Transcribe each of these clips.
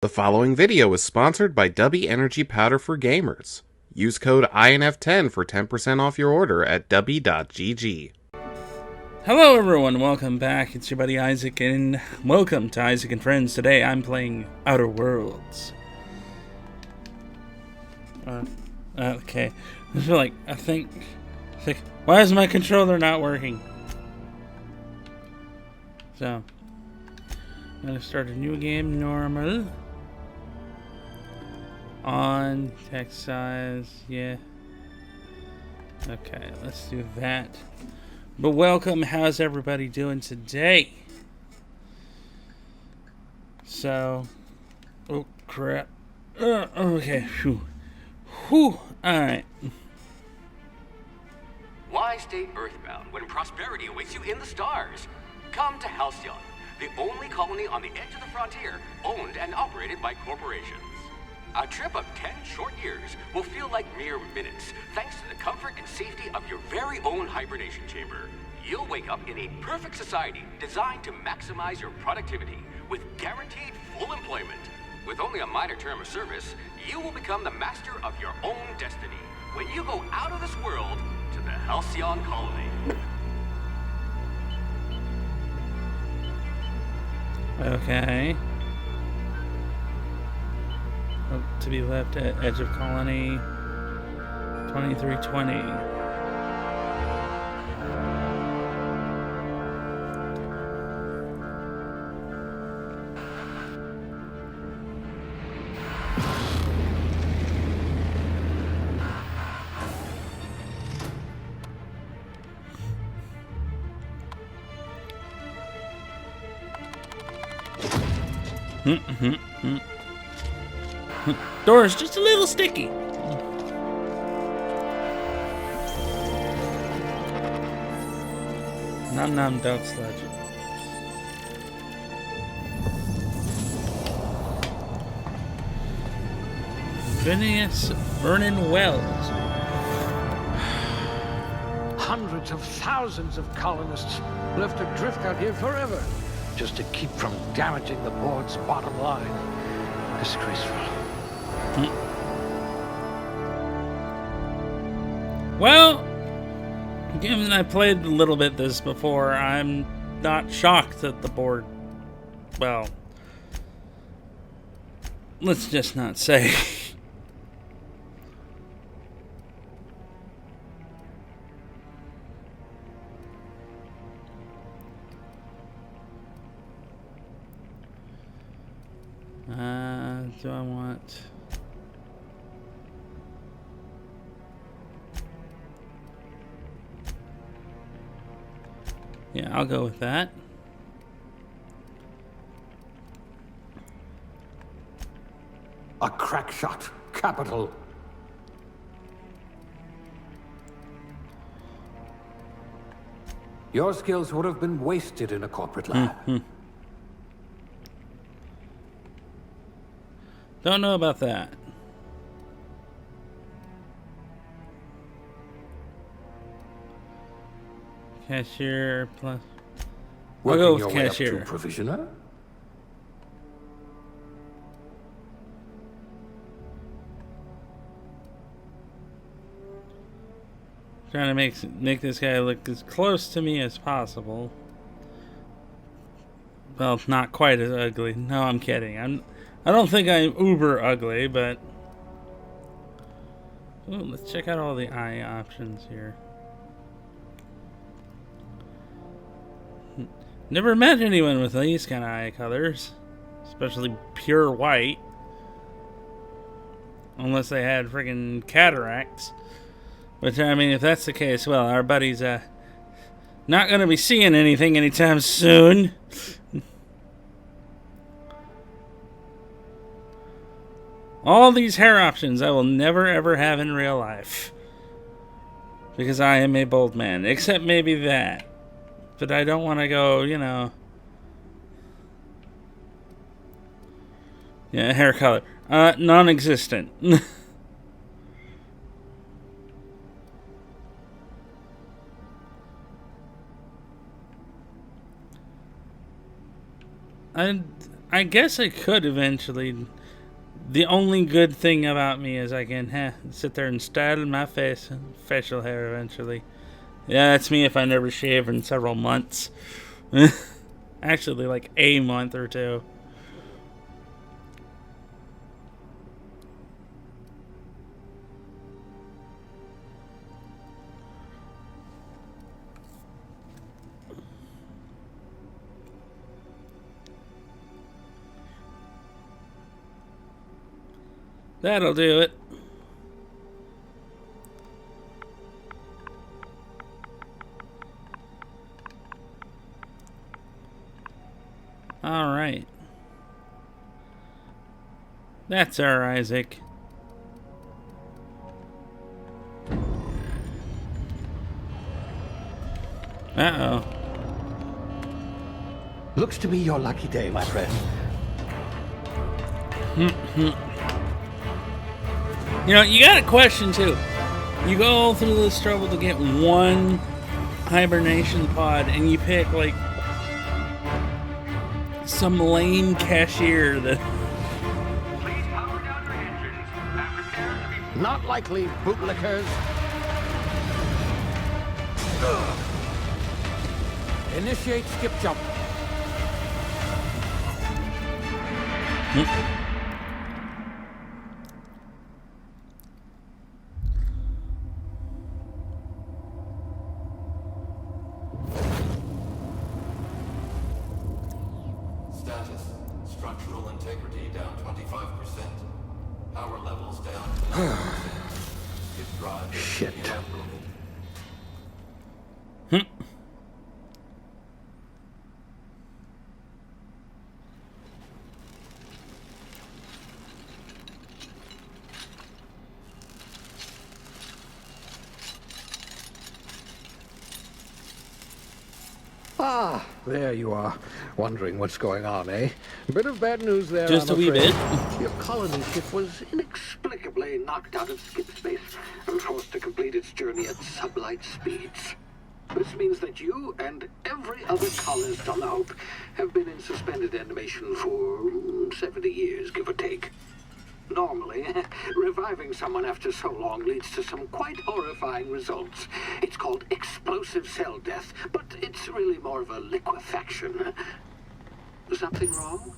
The following video is sponsored by W Energy Powder for Gamers. Use code INF10 for 10% off your order at w.gg. Hello everyone, welcome back. It's your buddy Isaac, and welcome to Isaac and Friends. Today I'm playing Outer Worlds. Okay. I feel like, I think, why is my controller not working? So, I'm gonna start a new game, normal. On, text size, yeah. Okay, let's do that. But welcome, how's everybody doing today? So, oh crap. Okay, whew, alright. Why stay earthbound when prosperity awaits you in the stars? Come to Halcyon, the only colony on the edge of the frontier, owned and operated by corporations. A trip of 10 short years will feel like mere minutes, thanks to the comfort and safety of your very own hibernation chamber. You'll wake up in a perfect society designed to maximize your productivity with guaranteed full employment. With only a minor term of service, you will become the master of your own destiny when you go out of this world to the Halcyon colony. Okay. Oh, to be left at edge of colony 2320. Door's just a little sticky. Nom nom dog sludge. Phineas Vernon Wells. Hundreds of thousands of colonists left adrift out here forever, just to keep from damaging the board's bottom line. Disgraceful. Well, given I played a little bit this before, I'm not shocked that the board, well, let's just not say. Do I want... Yeah, I'll go with that. A crack shot. Capital. Your skills would have been wasted in a corporate lab. Don't know about that. Cashier plus... I'll go with cashier. Provisioner? Trying to make this guy look as close to me as possible. Well, not quite as ugly. No, I'm kidding. I don't think I'm uber ugly, but... Ooh, let's check out all the eye options here. Never met anyone with these kind of eye colors. Especially pure white. Unless they had friggin' cataracts. Which, I mean, if that's the case, well, our buddy's not going to be seeing anything anytime soon. All these hair options I will never ever have in real life. Because I am a bold man. Except maybe that. But I don't want to go, you know... Yeah, hair color. Non-existent. I guess I could eventually. The only good thing about me is I can sit there and style my facial hair eventually. Yeah, that's me if I never shave in several months. Actually, like a month or two. That'll do it. All right. That's our Isaac. Uh-oh. Looks to be your lucky day, my friend. You know, you got a question too. You go through this trouble to get one hibernation pod, and you pick like some lame cashier that. Please power down your engines and prepare to be... Not likely, bootlickers. Initiate skip jump. Status. Structural integrity down 25%. Power levels down 9%. His drive is Shit. inoperable. Ah, there you are. Wondering what's going on, eh? Bit of bad news there, Just I'm a wee afraid. bit. Your colony ship was inexplicably knocked out of skip space and forced to complete its journey at sublight speeds. This means that you and every other colonist on the Hope have been in suspended animation for 70 years, give or take. Normally, reviving someone after so long leads to some quite horrifying results. It's called explosive cell death, but it's really more of a liquefaction. Something wrong?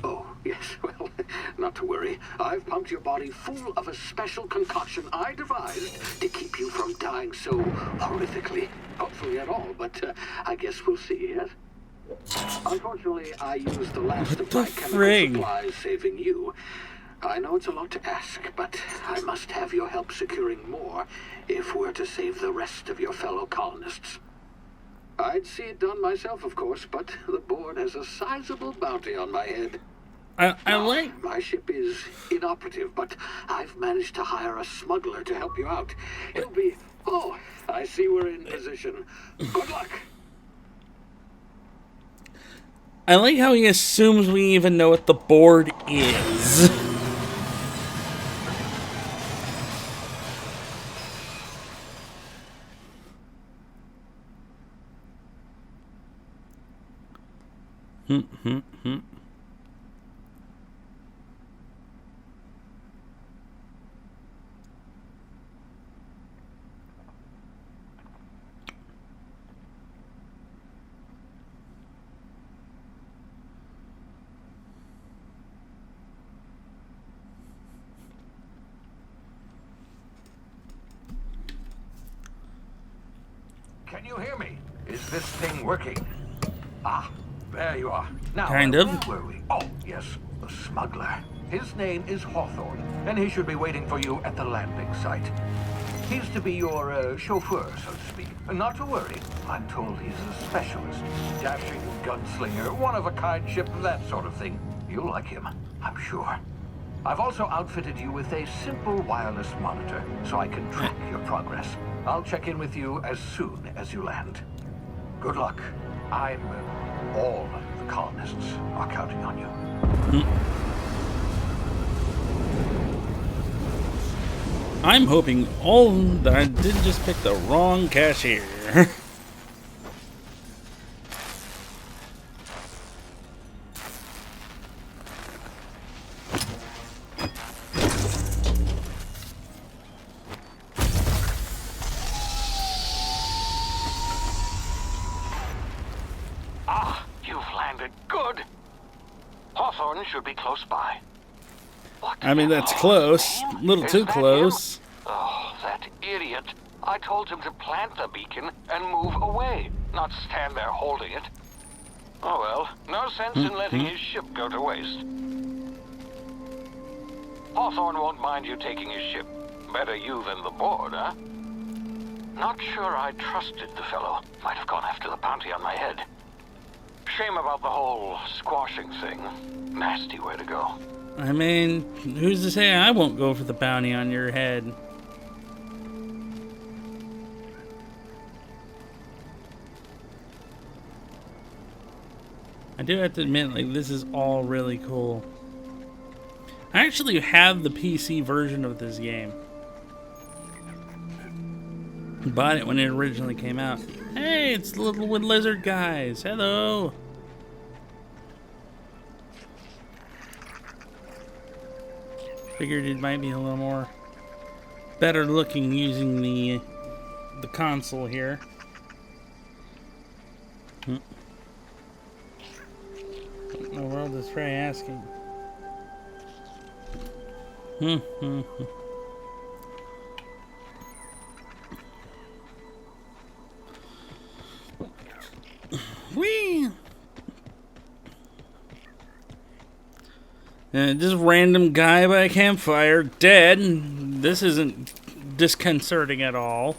Oh, yes, well, not to worry. I've pumped your body full of a special concoction I devised to keep you from dying so horrifically. Hopefully at all, but I guess we'll see, yes? Unfortunately, I used the last of the my chemical frig? supplies saving you. I know it's a lot to ask, but I must have your help securing more if we're to save the rest of your fellow colonists. I'd see it done myself, of course, but the board has a sizable bounty on my head. I like. My ship is inoperative, but I've managed to hire a smuggler to help you out. He'll be... Oh, I see we're in position. Good luck. I like how he assumes we even know what the board is. Can you hear me? Is this thing working? Ah, there you are. Now, Kind of. where were we? Oh, yes, the smuggler. His name is Hawthorne, and he should be waiting for you at the landing site. He's to be your chauffeur, so to speak. Not to worry. I'm told he's a specialist. Dashing gunslinger, one-of-a-kind ship, that sort of thing. You'll like him, I'm sure. I've also outfitted you with a simple wireless monitor, so I can track your progress. I'll check in with you as soon as you land. Good luck. All the colonists are counting on you. I'm hoping all that I didn't just pick the wrong cashier. should be close by. What? I mean, that's close. A little Is too that close. him? Oh, that idiot. I told him to plant the beacon and move away, not stand there holding it. Oh well, no sense in letting his ship go to waste. Hawthorne won't mind you taking his ship. Better you than the board, huh? Not sure I trusted the fellow. Might have gone after the bounty on my head. Shame about the whole squashing thing. Nasty way to go. I mean, who's to say I won't go for the bounty on your head? I do have to admit, like, this is all really cool. I actually have the PC version of this game. Bought it when it originally came out. Hey, it's the little wood lizard guys. Hello. Figured it might be a little more better looking using the console here. What in the world is Trey asking? Whee! Just random guy by a campfire, dead. This isn't disconcerting at all.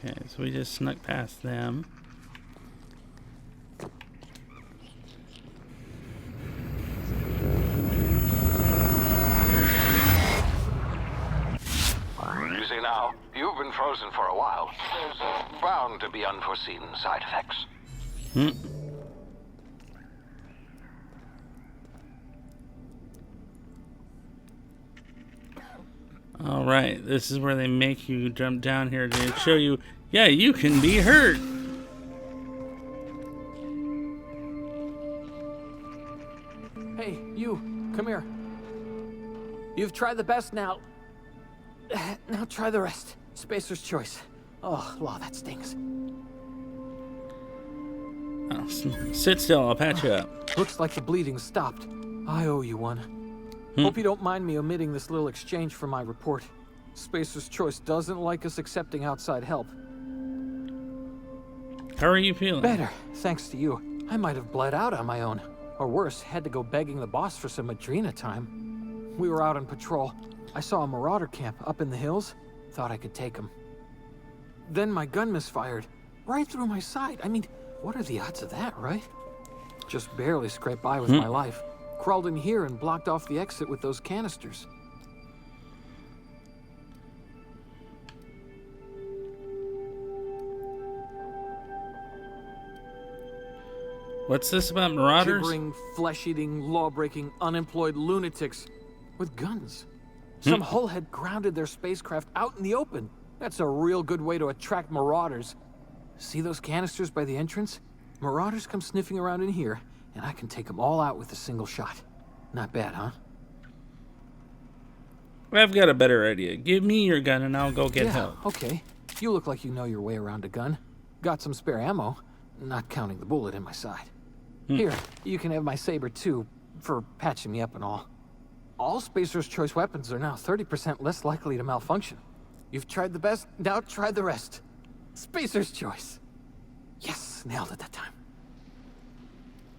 Okay, so we just snuck past them. Easy now. You've been frozen for a while. There's bound to be unforeseen side effects. All right, this is where they make you jump down here to show you, yeah, you can be hurt. Hey, you, come here. You've tried the best now. Now try the rest. Spacer's choice. Oh, wow, that stings. Oh, sit still, I'll patch you up. Looks like the bleeding stopped. I owe you one. Hope you don't mind me omitting this little exchange from my report. Spacer's choice doesn't like us accepting outside help. How are you feeling? Better, thanks to you. I might have bled out on my own. Or worse, had to go begging the boss for some Adrena time. We were out on patrol. I saw a marauder camp up in the hills. Thought I could take him. Then my gun misfired. Right through my side. I mean, what are the odds of that, right? Just barely scraped by with my life. Crawled in here and blocked off the exit with those canisters. What's this about marauders? Gibbering, flesh-eating, law-breaking, unemployed lunatics with guns. Some hullhead grounded their spacecraft out in the open. That's a real good way to attract marauders. See those canisters by the entrance? Marauders come sniffing around in here, and I can take them all out with a single shot. Not bad, huh? I've got a better idea. Give me your gun and I'll go get help. Okay. You look like you know your way around a gun. Got some spare ammo, not counting the bullet in my side. Here, you can have my saber too, for patching me up and all. All Spacer's Choice weapons are now 30% less likely to malfunction. You've tried the best, now try the rest. Spacer's Choice. Yes, nailed it that time.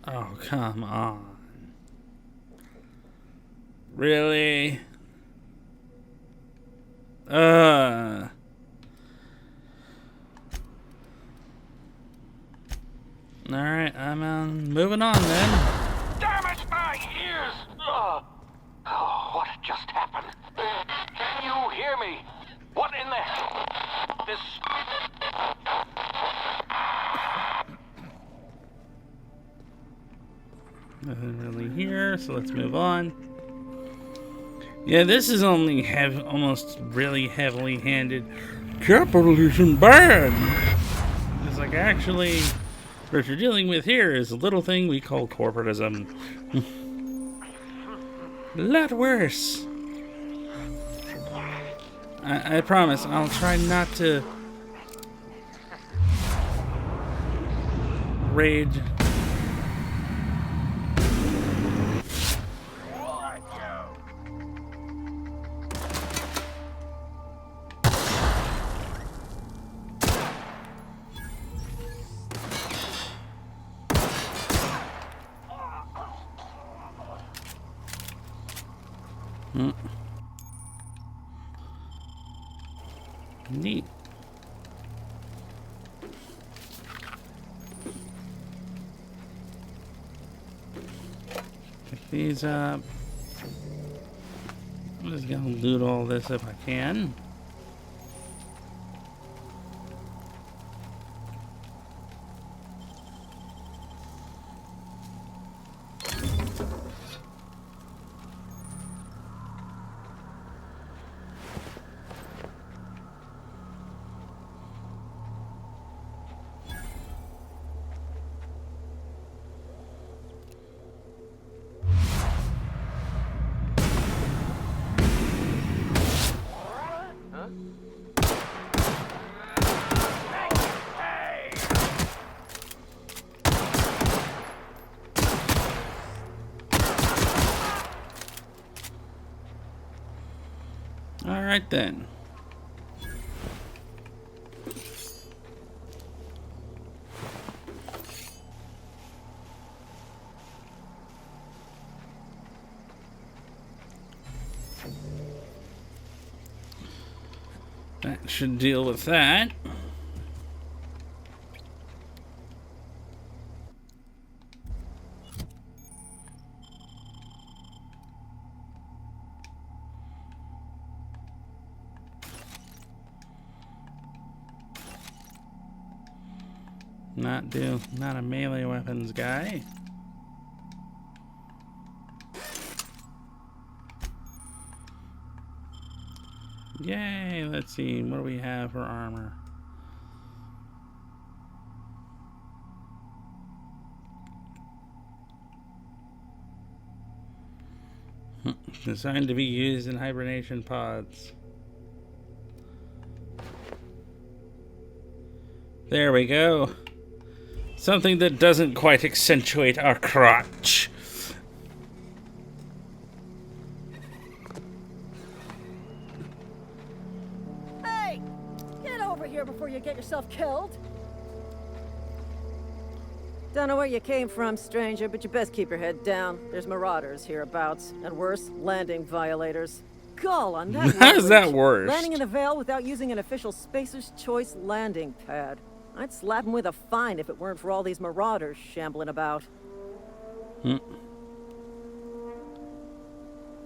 Oh, come on. Really? Alright, I'm moving on then. Damn it, my ears! Oh, what just happened? Can you hear me? What in the hell? This... Nothing really here, so let's move on. Yeah, this is only almost really heavily handed. Capitalism bad! It's like, actually, what you're dealing with here is a little thing we call corporatism. A lot worse. I promise, I'll try not to rage. Neat. Pick these up. I'm just gonna loot all this if I can. Alright then. That should deal with that. Not a melee weapons guy. Yay, let's see, what do we have for armor? Designed to be used in hibernation pods. There we go. Something that doesn't quite accentuate our crotch. Hey! Get over here before you get yourself killed. Don't know where you came from, stranger, but you best keep your head down. There's marauders hereabouts, and worse, landing violators. Gall on that. How's that worse? Landing in the Vale without using an official Spacer's Choice landing pad. I'd slap him with a fine if it weren't for all these marauders shambling about.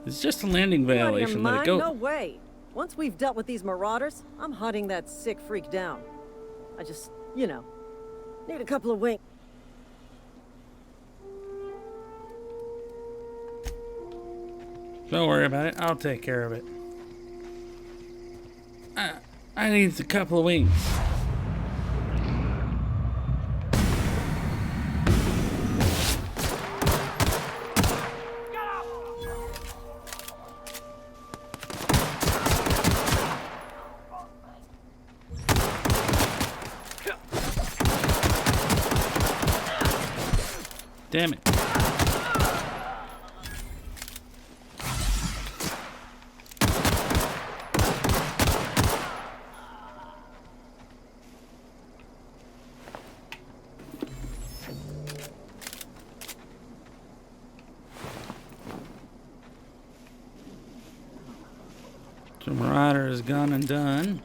It's just a landing violation. Let it go. No way. Once we've dealt with these marauders, I'm hunting that sick freak down. I just, need a couple of winks. Don't worry about it. I'll take care of it. I need a couple of wings. Damn it. So Marauder is gone and done.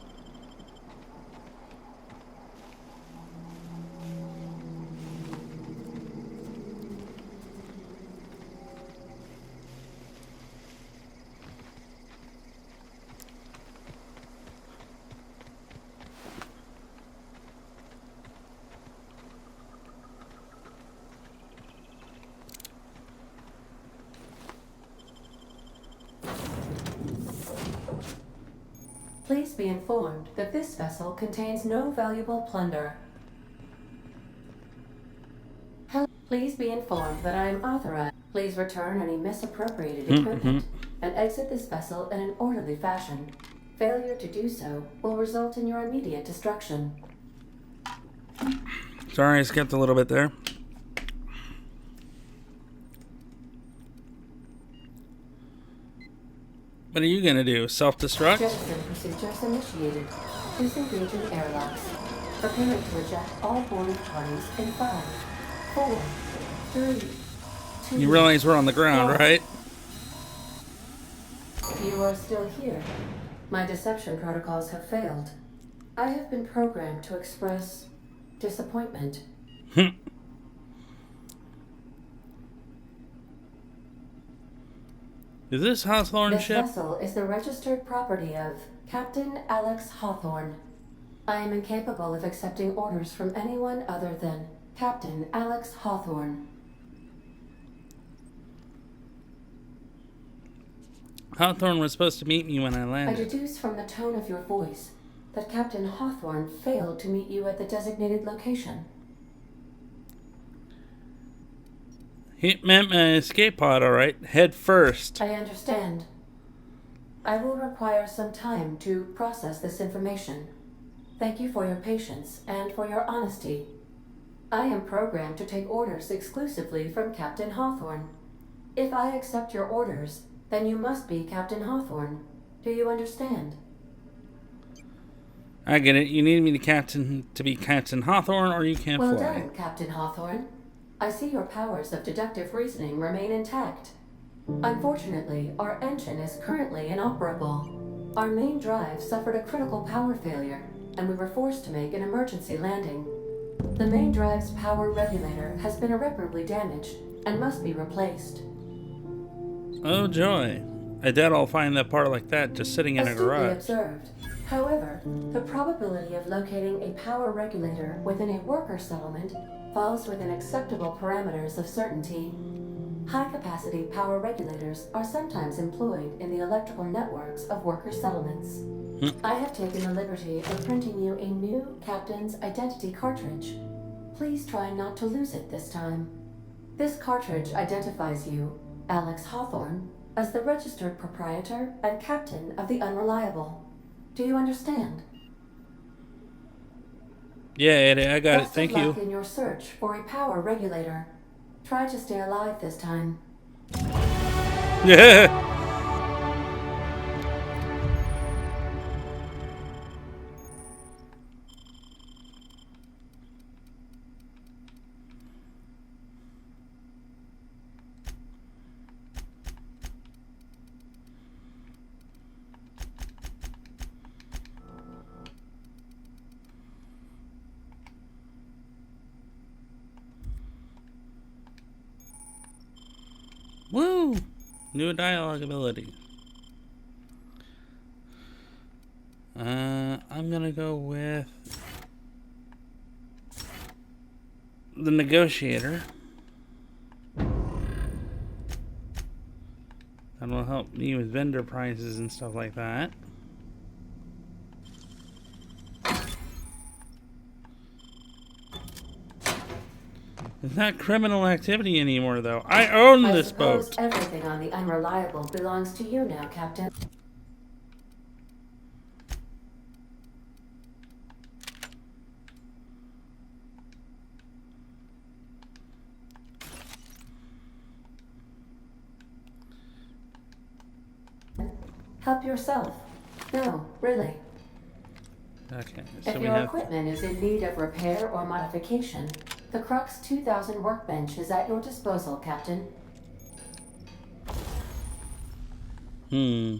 Please be informed that this vessel contains no valuable plunder. Please be informed that I am authorized. Please return any misappropriated equipment and exit this vessel in an orderly fashion. Failure to do so will result in your immediate destruction. Sorry, I skipped a little bit there. What are you gonna do? Self-destruct? Jettison procedures initiated. Disengaging airlocks. Preparing to eject all boarding parties in 5, 4, 3, 2. You realize we're on the ground, 1. right? You are still here. My deception protocols have failed. I have been programmed to express disappointment. Is this Hawthorne This ship? vessel is the registered property of Captain Alex Hawthorne. I am incapable of accepting orders from anyone other than Captain Alex Hawthorne. Hawthorne was supposed to meet me when I I landed. deduce from the tone of your voice that Captain Hawthorne failed to meet you at the designated location. He meant my escape pod, alright. Head first. I understand. I will require some time to process this information. Thank you for your patience and for your honesty. I am programmed to take orders exclusively from Captain Hawthorne. If I accept your orders, then you must be Captain Hawthorne. Do you understand? I get it. You need me to be Captain Hawthorne, or you can't Well fly. done, Captain Hawthorne. I see your powers of deductive reasoning remain intact. Unfortunately, our engine is currently inoperable. Our main drive suffered a critical power failure, and we were forced to make an emergency landing. The main drive's power regulator has been irreparably damaged and must be replaced. Oh joy. I doubt I'll find that part like that just sitting in a Astutely garage. observed. However, the probability of locating a power regulator within a worker settlement falls within acceptable parameters of certainty. High-capacity power regulators are sometimes employed in the electrical networks of worker settlements. I have taken the liberty of printing you a new captain's identity cartridge. Please try not to lose it this time. This cartridge identifies you, Alex Hawthorne, as the registered proprietor and captain of the Unreliable. Do you understand? Yeah, Eddie, I got it. Best Thank of luck you. in your search for a power regulator. Try to stay alive this time. Yeah. Woo! New dialogue ability. I'm gonna go with the negotiator. That will help me with vendor prices and stuff like that. It's not criminal activity anymore, though. I own this suppose boat. everything on the Unreliable belongs to you now, Captain. Help yourself. No, really. Okay, so If we your have. equipment is in need of repair or modification, the Crux 2000 workbench is at your disposal, Captain. Hmm.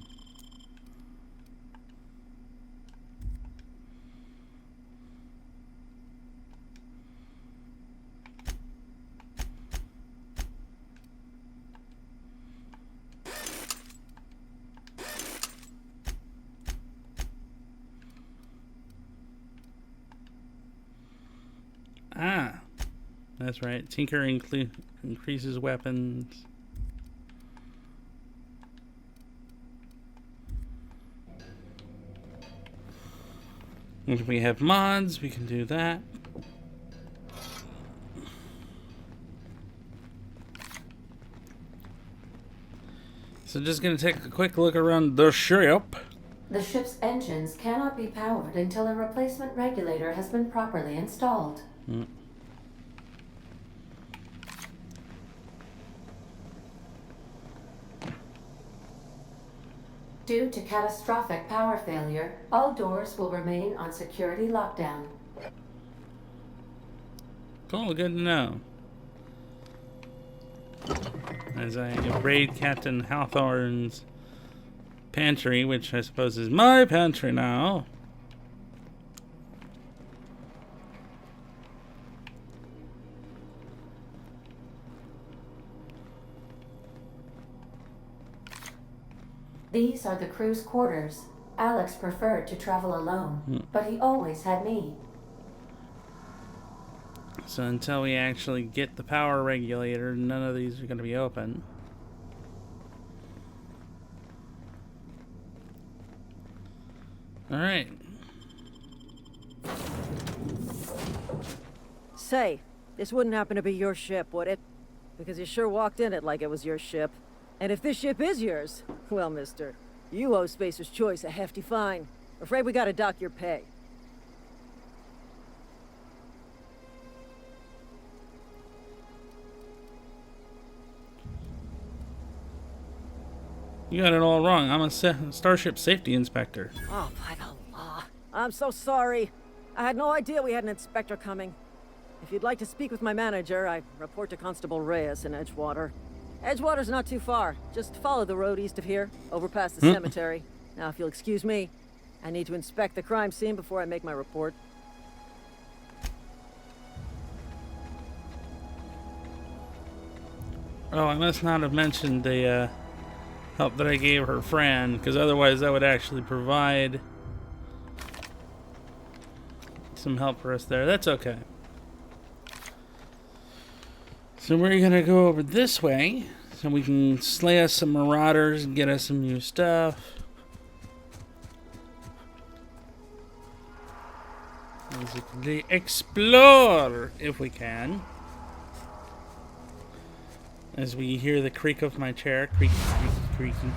Ah, that's right. Tinker increases weapons. If we have mods, we can do that. So just gonna take a quick look around the ship. The ship's engines cannot be powered until a replacement regulator has been properly installed. Due to catastrophic power failure, all doors will remain on security lockdown. Cool, good to know. As I raid Captain Hawthorne's pantry, which I suppose is my pantry now. These are the crew's quarters. Alex preferred to travel alone, but he always had me. So until we actually get the power regulator, none of these are going to be open. Alright. Say, this wouldn't happen to be your ship, would it? Because you sure walked in it like it was your ship. And if this ship is yours, well, mister, you owe Spacer's Choice a hefty fine. Afraid we gotta dock your pay. You got it all wrong. I'm a Starship Safety Inspector. Oh, by the law. I'm so sorry. I had no idea we had an inspector coming. If you'd like to speak with my manager, I report to Constable Reyes in Edgewater. Edgewater's not too far. Just follow the road east of here, over past the cemetery. Now, if you'll excuse me, I need to inspect the crime scene before I make my report. Oh, I must not have mentioned the help that I gave her friend, because otherwise that would actually provide some help for us there. That's okay. So we're gonna go over this way so we can slay us some marauders and get us some new stuff. Basically explore if we can. As we hear the creak of my chair, creaky, creaky, creaky.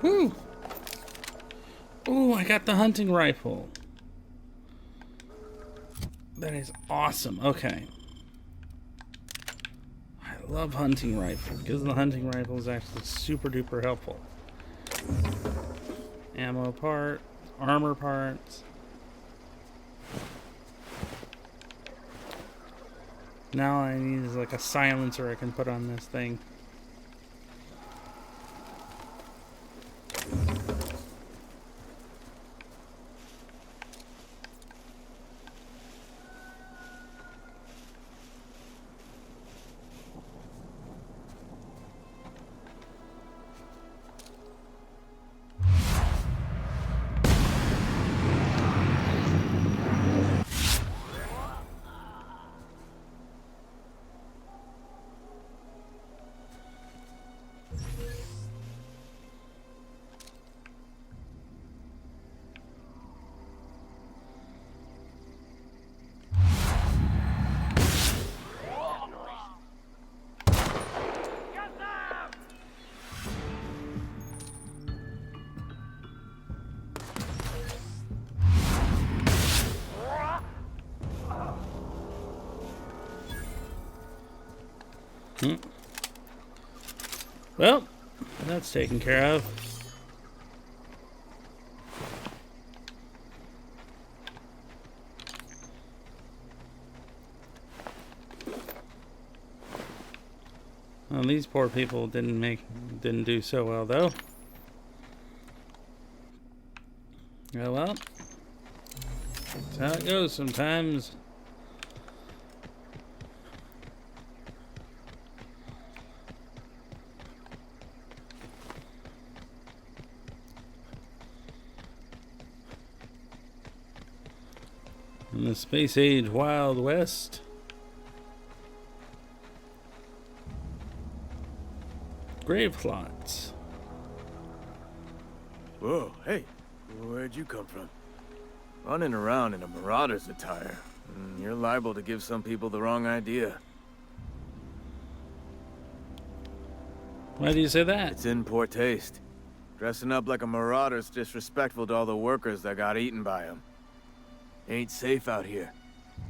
Whew. Ooh, I got the hunting rifle. That is awesome. Okay. I love hunting rifle because the hunting rifle is actually super duper helpful. Ammo part, armor parts. Now I need is like a silencer I can put on this thing. Well, that's taken care of. Well, these poor people didn't do so well though. Oh well. That's how it goes sometimes. In the space age Wild West. Grave plots. Whoa, hey, where'd you come from? Running around in a marauder's attire. You're liable to give some people the wrong idea. Why do you say that? It's in poor taste. Dressing up like a marauder's disrespectful to all the workers that got eaten by them. Ain't safe out here.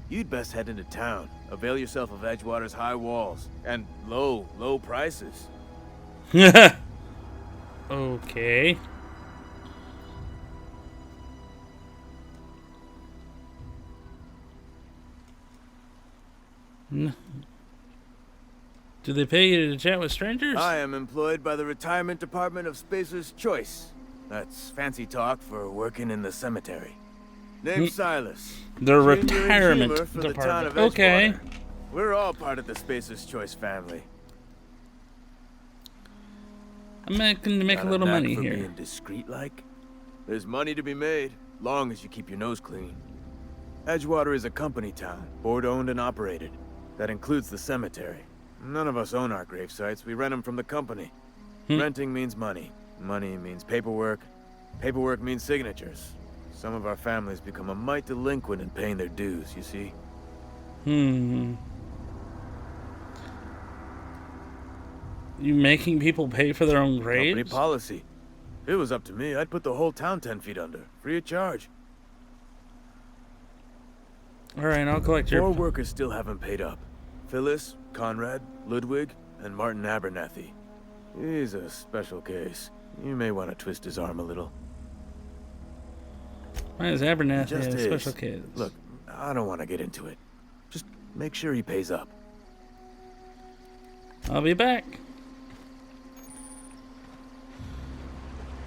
You'd best head into town. Avail yourself of Edgewater's high walls. And low prices. Okay. Do they pay you to chat with strangers? I am employed by the Retirement Department of Spacer's Choice. That's fancy talk for working in the cemetery. Name's Silas. The Junior Retirement Engineer for the town Department. of Okay. Edgewater. We're all part of the Spacer's Choice family. I'm making to make Got a little knack money for here. Being discreet like? There's money to be made, long as you keep your nose clean. Edgewater is a company town, board owned and operated. That includes the cemetery. None of us own our grave sites, we rent them from the company. Renting means money. Money means paperwork. Paperwork means signatures. Some of our families become a mite delinquent in paying their dues, you see? You making people pay for their own graves? Company policy. If it was up to me, I'd put the whole town 10 feet under, free of charge. Alright, I'll collect your... 4 workers still haven't paid up. Phyllis, Conrad, Ludwig, and Martin Abernathy. He's a special case. You may want to twist his arm a little. Why is Abernathy Just a is. special case? Look, I don't want to get into it. Just make sure he pays up. I'll be back.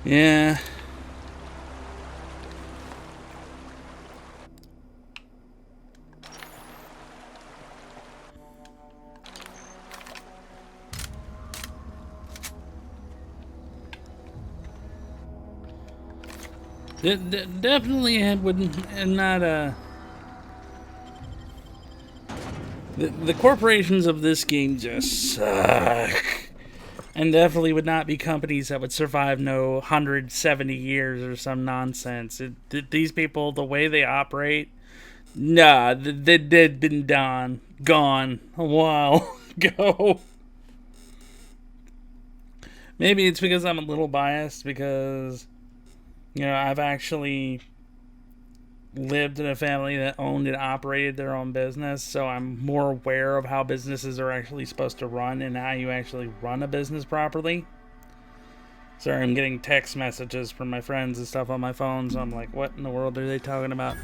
Yeah. Definitely wouldn't, and not the corporations of this game just suck, and definitely would not be companies that would survive 170 years or some nonsense. These people, the way they operate, they'd been gone a while ago. Maybe it's because I'm a little biased because, I've actually lived in a family that owned and operated their own business, so I'm more aware of how businesses are actually supposed to run and how you actually run a business properly. Sorry, I'm getting text messages from my friends and stuff on my phone, so I'm like, what in the world are they talking about?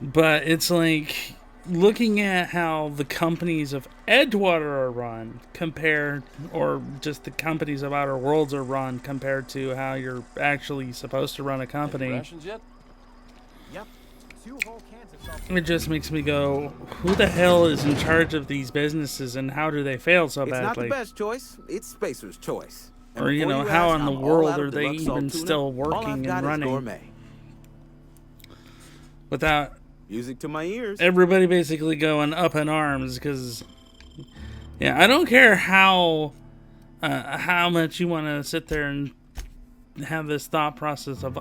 But it's like, looking at how the companies of Edgewater are run compared, or just the companies of Outer Worlds are run compared to how you're actually supposed to run a company, Yep. 2 whole cans of salt. it just makes me go, who the hell is in charge of these businesses and how do they fail so It's not the badly? best choice. It's Spacer's choice. And Or, before you how ask, in the I'm all world out of are they deluxe salt even tuna. still All I've working got and is running gourmet. without Music to my ears. everybody basically going up in arms? Because, I don't care how much you want to sit there and have this thought process of,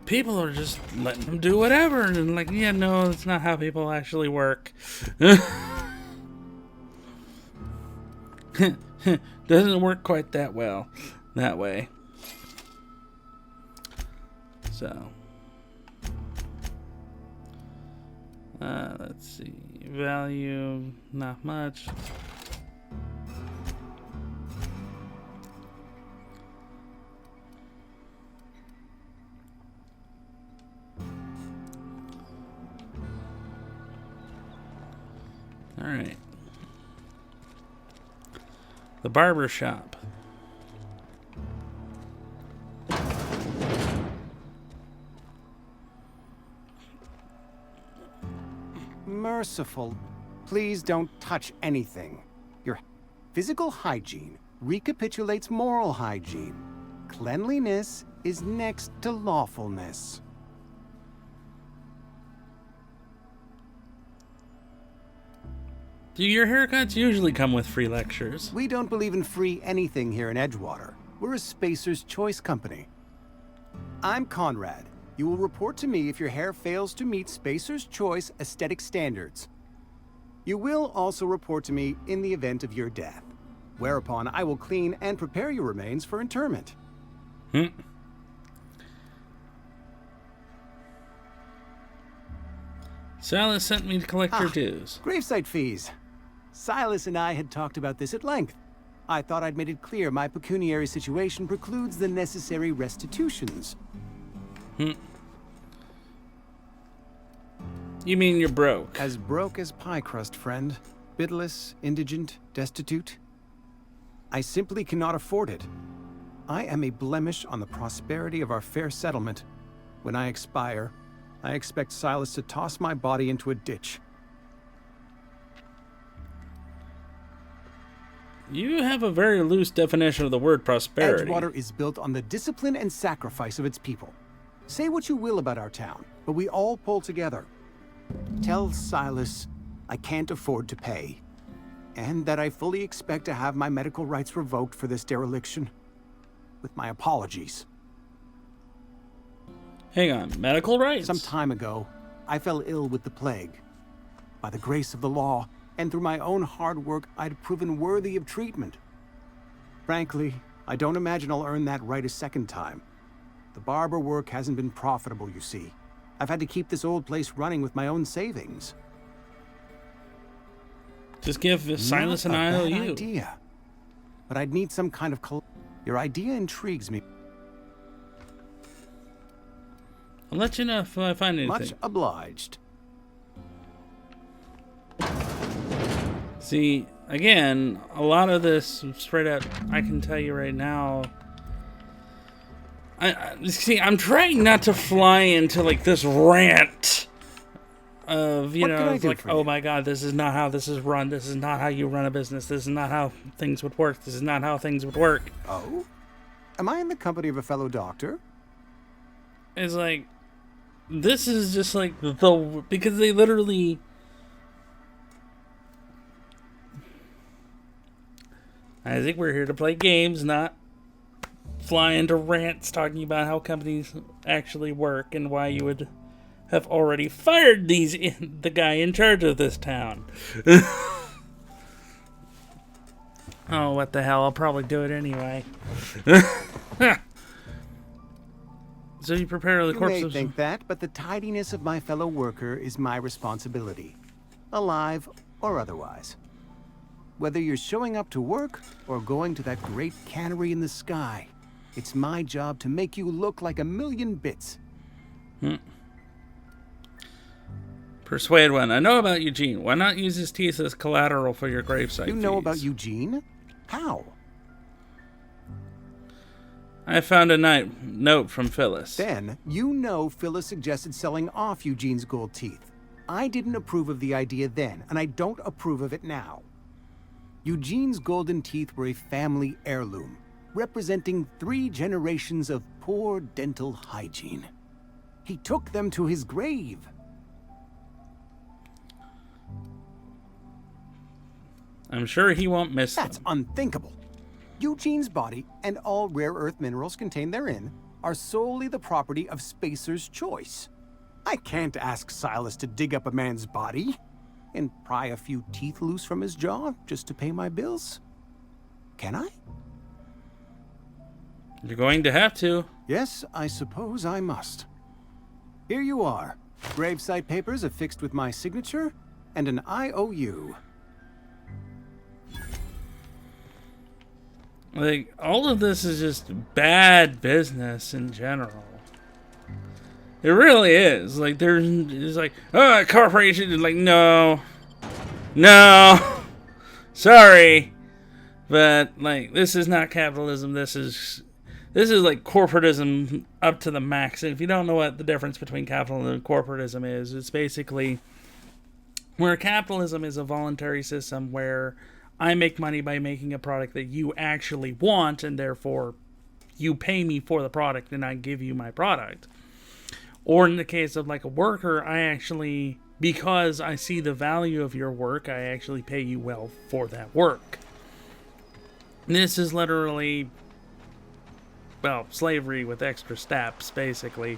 people are just letting them do whatever, and like, no, that's not how people actually work. Doesn't work quite that well that way. So let's see, value, not much. All right. The barber shop. Merciful. Please don't touch anything. Your physical hygiene recapitulates moral hygiene. Cleanliness is next to lawfulness. Do your haircuts usually come with free lectures? We don't believe in free anything here in Edgewater. We're a Spacer's Choice company. I'm Conrad. You will report to me if your hair fails to meet Spacer's Choice aesthetic standards. You will also report to me in the event of your death, whereupon I will clean and prepare your remains for interment. Silas sent me to collect your dues. Gravesite fees. Silas and I had talked about this at length. I thought I'd made it clear my pecuniary situation precludes the necessary restitutions. You mean you're broke? As broke as pie crust, friend. Bidless, indigent, destitute. I simply cannot afford it. I am a blemish on the prosperity of our fair settlement. When I expire, I expect Silas to toss my body into a ditch. You have a very loose definition of the word prosperity. Edgewater is built on the discipline and sacrifice of its people. Say what you will about our town, but we all pull together. Tell Silas I can't afford to pay, and that I fully expect to have my medical rights revoked for this dereliction. With my apologies. Hang on, medical rights? Some time ago, I fell ill with the plague. By the grace of the law, and through my own hard work, I'd proven worthy of treatment. Frankly, I don't imagine I'll earn that right a second time. The barber work hasn't been profitable, you see. I've had to keep this old place running with my own savings. Just give Silas an IOU. Not a bad idea. But I'd need some kind of... Your idea intrigues me. I'll let you know if I find anything. Much obliged. See, again, a lot of this, straight up, I can tell you right now. I'm trying not to fly into like this rant of, you know, it's like, oh my God, this is not how this is run. This is not how you run a business. This is not how things would work. This is not how things would work. Oh? Am I in the company of a fellow doctor? It's like, this is just like because they literally. I think we're here to play games, not fly into rants talking about how companies actually work and why you would have already fired the guy in charge of this town. Oh, what the hell? I'll probably do it anyway. So you prepare the corpse. You may think that, but the tidiness of my fellow worker is my responsibility, alive or otherwise. Whether you're showing up to work or going to that great cannery in the sky, it's my job to make you look like a million bits. Persuade one. I know about Eugene. Why not use his teeth as collateral for your gravesite You know fees? about Eugene? How? I found a note from Phyllis. Then, you know Phyllis suggested selling off Eugene's gold teeth. I didn't approve of the idea then, and I don't approve of it now. Eugene's golden teeth were a family heirloom, representing 3 generations of poor dental hygiene. He took them to his grave. I'm sure he won't miss them. That's unthinkable. Eugene's body and all rare earth minerals contained therein are solely the property of Spacer's Choice. I can't ask Silas to dig up a man's body and pry a few teeth loose from his jaw just to pay my bills. Can I? You're going to have to. Yes, I suppose I must. Here you are. Gravesite papers affixed with my signature and an IOU. Like, all of this is just bad business in general. It really is. Like, it's like, oh, a corporation is like, no. Sorry. But, like, this is not capitalism. This is like corporatism up to the max. And if you don't know what the difference between capitalism and corporatism is, it's basically where capitalism is a voluntary system where I make money by making a product that you actually want, and therefore you pay me for the product and I give you my product. Or in the case of like a worker, I actually because I see the value of your work, I actually pay you well for that work. This is literally, well, slavery with extra steps, basically.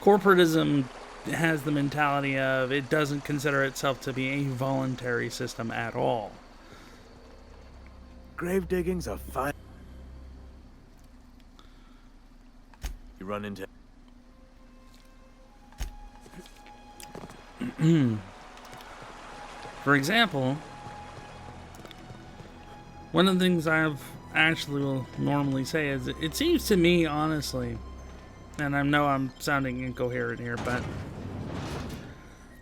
Corporatism has the mentality of it doesn't consider itself to be a voluntary system at all. Grave digging's a fine... You run into... For example, one of the things I've actually will normally say is, it seems to me, honestly, and I know I'm sounding incoherent here, but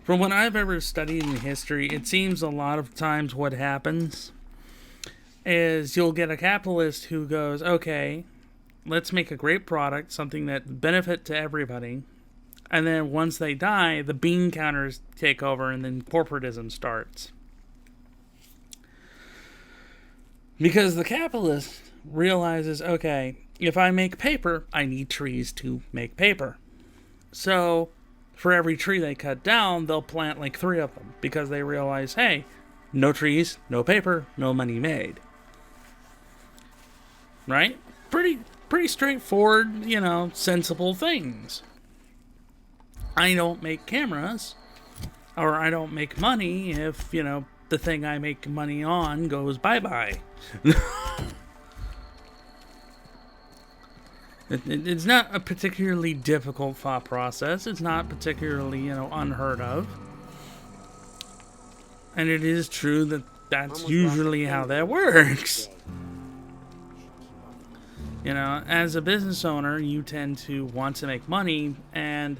from what I've ever studied in history, it seems a lot of times what happens is you'll get a capitalist who goes, okay, let's make a great product, something that benefit to everybody. And then once they die, the bean counters take over and then corporatism starts. Because the capitalist realizes, okay, if I make paper, I need trees to make paper. So for every tree they cut down, they'll plant like 3 of them because they realize, hey, no trees, no paper, no money made. Right? Pretty straightforward, sensible things. I don't make cameras, or I don't make money if, the thing I make money on goes bye-bye. It's not a particularly difficult thought process. It's not particularly, unheard of. And it is true that that's usually how that works. As a business owner, you tend to want to make money, and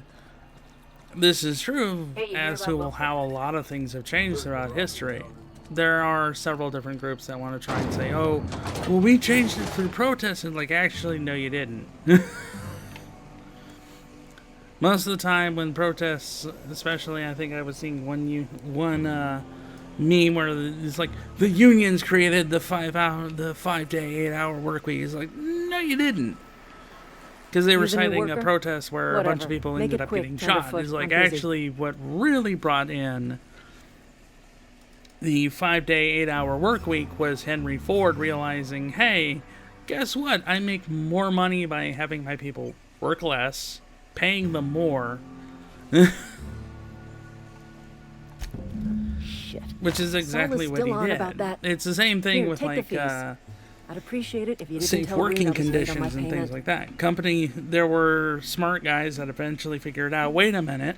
this is true as to how a lot of things have changed throughout history. There are several different groups that want to try and say, oh, well, we changed it through protests, and actually, no, you didn't. Most of the time when protests, especially, I think I was seeing one meme where it's like, the unions created the 5-day, 8-hour work week. It's like, no, you didn't. Because they were citing a protest where a bunch of people ended up getting shot. It's like, actually, what really brought in the 5-day, 8-hour work week was Henry Ford realizing, hey, guess what? I make more money by having my people work less, paying them more. Shit. Which is exactly what he did. It's the same thing with I'd appreciate it if you didn't safe tell working Reed I was late on my conditions and things payment. like that. There were smart guys that eventually figured out, wait a minute,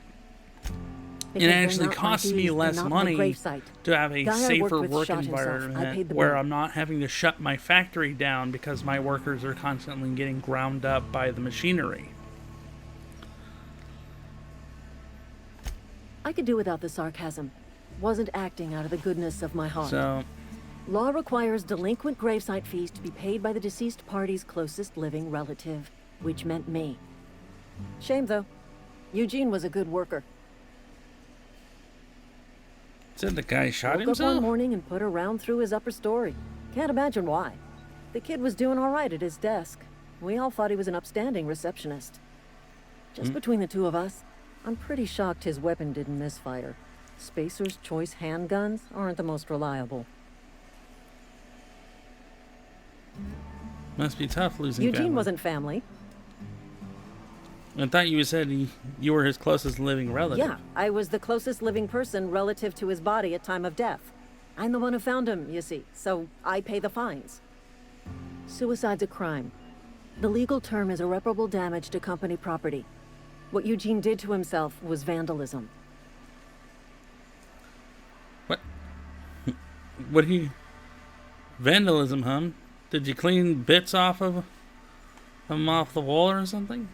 it actually costs me less money to have a safer work environment where I'm not having to shut my factory down because my workers are constantly getting ground up by the machinery. I could do without the sarcasm. Wasn't acting out of the goodness of my heart. So, law requires delinquent gravesite fees to be paid by the deceased party's closest living relative, which meant me. Shame, though. Eugene was a good worker. Said the guy shot Woke himself? up one morning and put a round through his upper story. Can't imagine why. The kid was doing all right at his desk. We all thought he was an upstanding receptionist. Just between the two of us, I'm pretty shocked his weapon didn't misfire. Spacer's Choice handguns aren't the most reliable. Must be tough losing Eugene family. wasn't family. I thought you said you were his closest living relative. Yeah, I was the closest living person relative to his body at time of death. I'm the one who found him, you see, so I pay the fines. Suicide's a crime. The legal term is irreparable damage to company property. What Eugene did to himself was vandalism. What? What do you... Vandalism, huh? Did you clean bits off of him off the wall or something?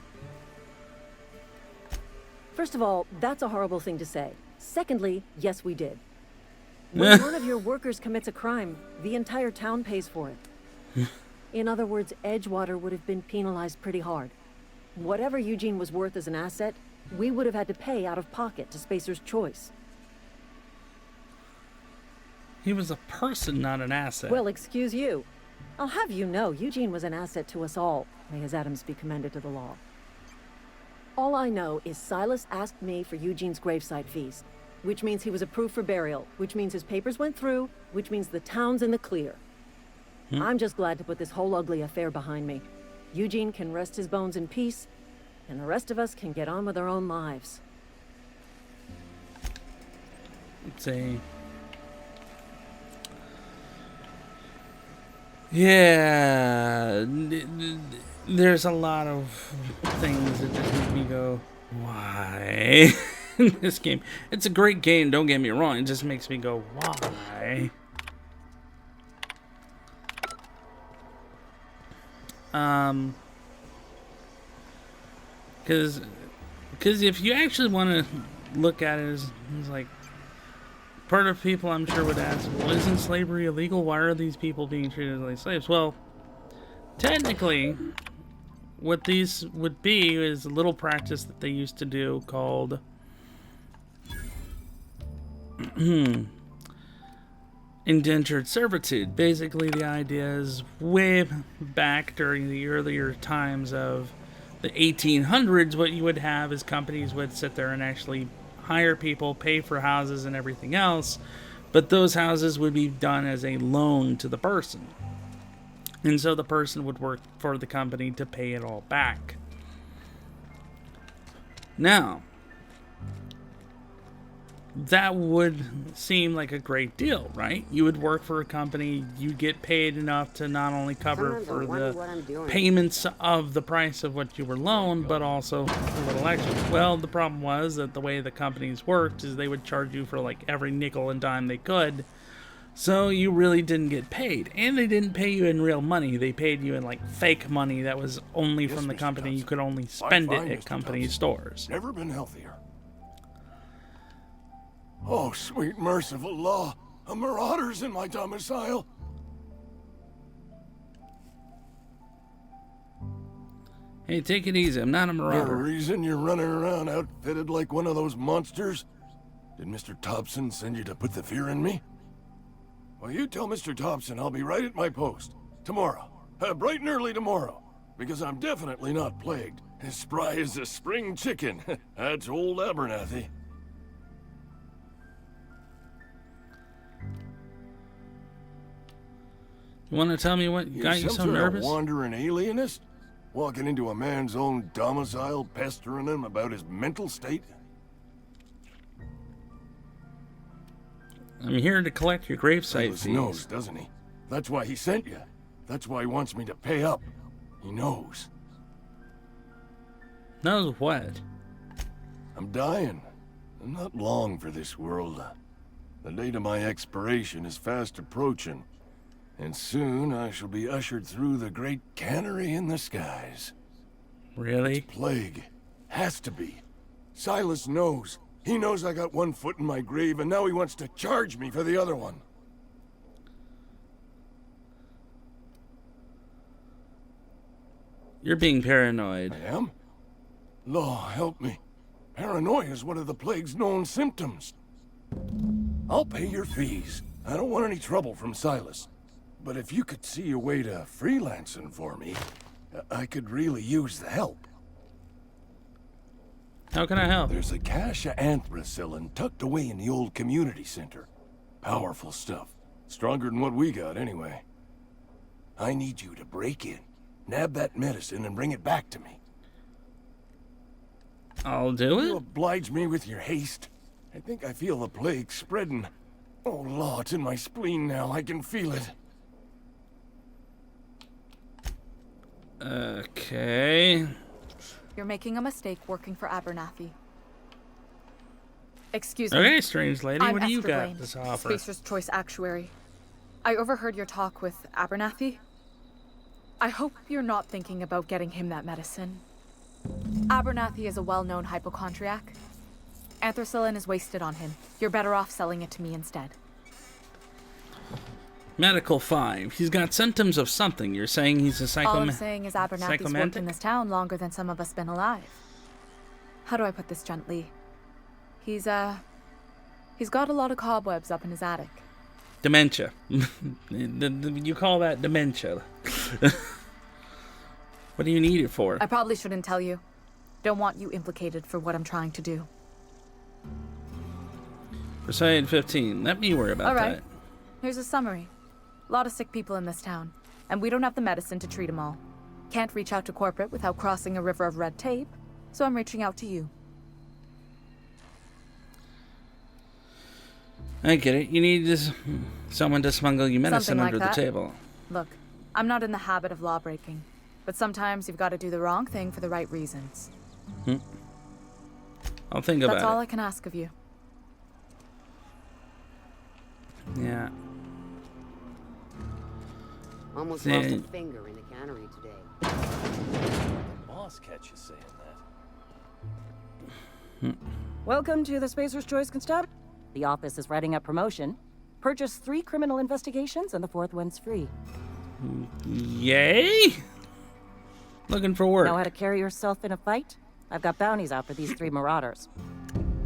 First of all, that's a horrible thing to say. Secondly, yes, we did. When one of your workers commits a crime, the entire town pays for it. In other words, Edgewater would have been penalized pretty hard. Whatever Eugene was worth as an asset, we would have had to pay out of pocket to Spacer's Choice. He was a person, not an asset. Well, excuse you. I'll have you know, Eugene was an asset to us all. May his atoms be commended to the law. All I know is Silas asked me for Eugene's gravesite fees. which means he was approved for burial, which means his papers went through, which means the town's in the clear. I'm just glad to put this whole ugly affair behind me. Eugene can rest his bones in peace, and the rest of us can get on with our own lives. Let's see. Yeah, there's a lot of things that just make me go, why? In this game. It's a great game, don't get me wrong. It just makes me go, why? Because if you actually want to look at it as like, part of people I'm sure would ask, well, isn't slavery illegal? Why are these people being treated like slaves? Well, technically, what these would be is a little practice that they used to do called indentured servitude. Basically, the idea is way back during the earlier times of the 1800s, what you would have is companies would sit there and actually hire people, pay for houses and everything else, but those houses would be done as a loan to the person. And so the person would work for the company to pay it all back. Now, that would seem like a great deal, right? You would work for a company, you get paid enough to not only cover for the payments of the price of what you were loaned, but also a little extra. Well, the problem was that the way the companies worked is they would charge you for like every nickel and dime they could, so you really didn't get paid. And they didn't pay you in real money, they paid you in like fake money that was only from the company. You could only spend it at company stores. Never been healthier. Oh, sweet merciful law. A marauder's in my domicile. Hey, take it easy. I'm not a marauder. The reason you're running around outfitted like one of those monsters? Did Mr. Thompson send you to put the fear in me? Well, you tell Mr. Thompson I'll be right at my post. Tomorrow. Bright and early tomorrow. Because I'm definitely not plagued. As spry as a spring chicken. That's old Abernathy. You want to tell me what got you so nervous? A wandering alienist? Walking into a man's own domicile, pestering him about his mental state? I'm here to collect your gravesite fees. He knows, doesn't he? That's why he sent you. That's why he wants me to pay up. He knows. Knows what? I'm dying. I'm not long for this world. The date of my expiration is fast approaching. And soon I shall be ushered through the great cannery in the skies. Really? It's plague. Has to be. Silas knows. He knows I got one foot in my grave, and now he wants to charge me for the other one. You're being paranoid. I am? Law, help me. Paranoia is one of the plague's known symptoms. I'll pay your fees. I don't want any trouble from Silas. But if you could see a way to freelancing for me, I could really use the help. How can I help? There's a cache of anthracillin tucked away in the old community center. Powerful stuff. Stronger than what we got, anyway. I need you to break in, nab that medicine, and bring it back to me. I'll do it. You oblige me with your haste. I think I feel the plague spreading. Oh, Law, it's in my spleen now. I can feel it. Okay. You're making a mistake working for Abernathy. Excuse me. Okay, strange lady. I'm what do you Esther got Blaine, to offer? Spacer's Choice Actuary. I overheard your talk with Abernathy. I hope you're not thinking about getting him that medicine. Abernathy is a well-known hypochondriac. Anthracillin is wasted on him. You're better off selling it to me instead. Medical 5. He's got symptoms of something. You're saying he's a All I'm saying is Abernathy's worked in this town longer than some of us been alive. How do I put this gently? He's got a lot of cobwebs up in his attic. Dementia. You call that dementia. What do you need it for? I probably shouldn't tell you. Don't want you implicated for what I'm trying to do. Persuade 15. Let me worry about All right. that. Here's a summary. A lot of sick people in this town, and we don't have the medicine to treat them all. Can't reach out to corporate without crossing a river of red tape, so I'm reaching out to you. I get it. You need someone to smuggle you medicine Something like under the that. table. Look, I'm not in the habit of law breaking, but sometimes you've got to do the wrong thing for the right reasons. I'll think about it. That's all I can ask of you. Yeah. Almost lost a finger in a cannery today. The boss catch you saying that. Welcome to the Spacer's Choice Constabulary. The office is writing up promotion. Purchase 3 criminal investigations and the 4th one's free. Yay! Looking for work. Know how to carry yourself in a fight? I've got bounties out for these 3 marauders.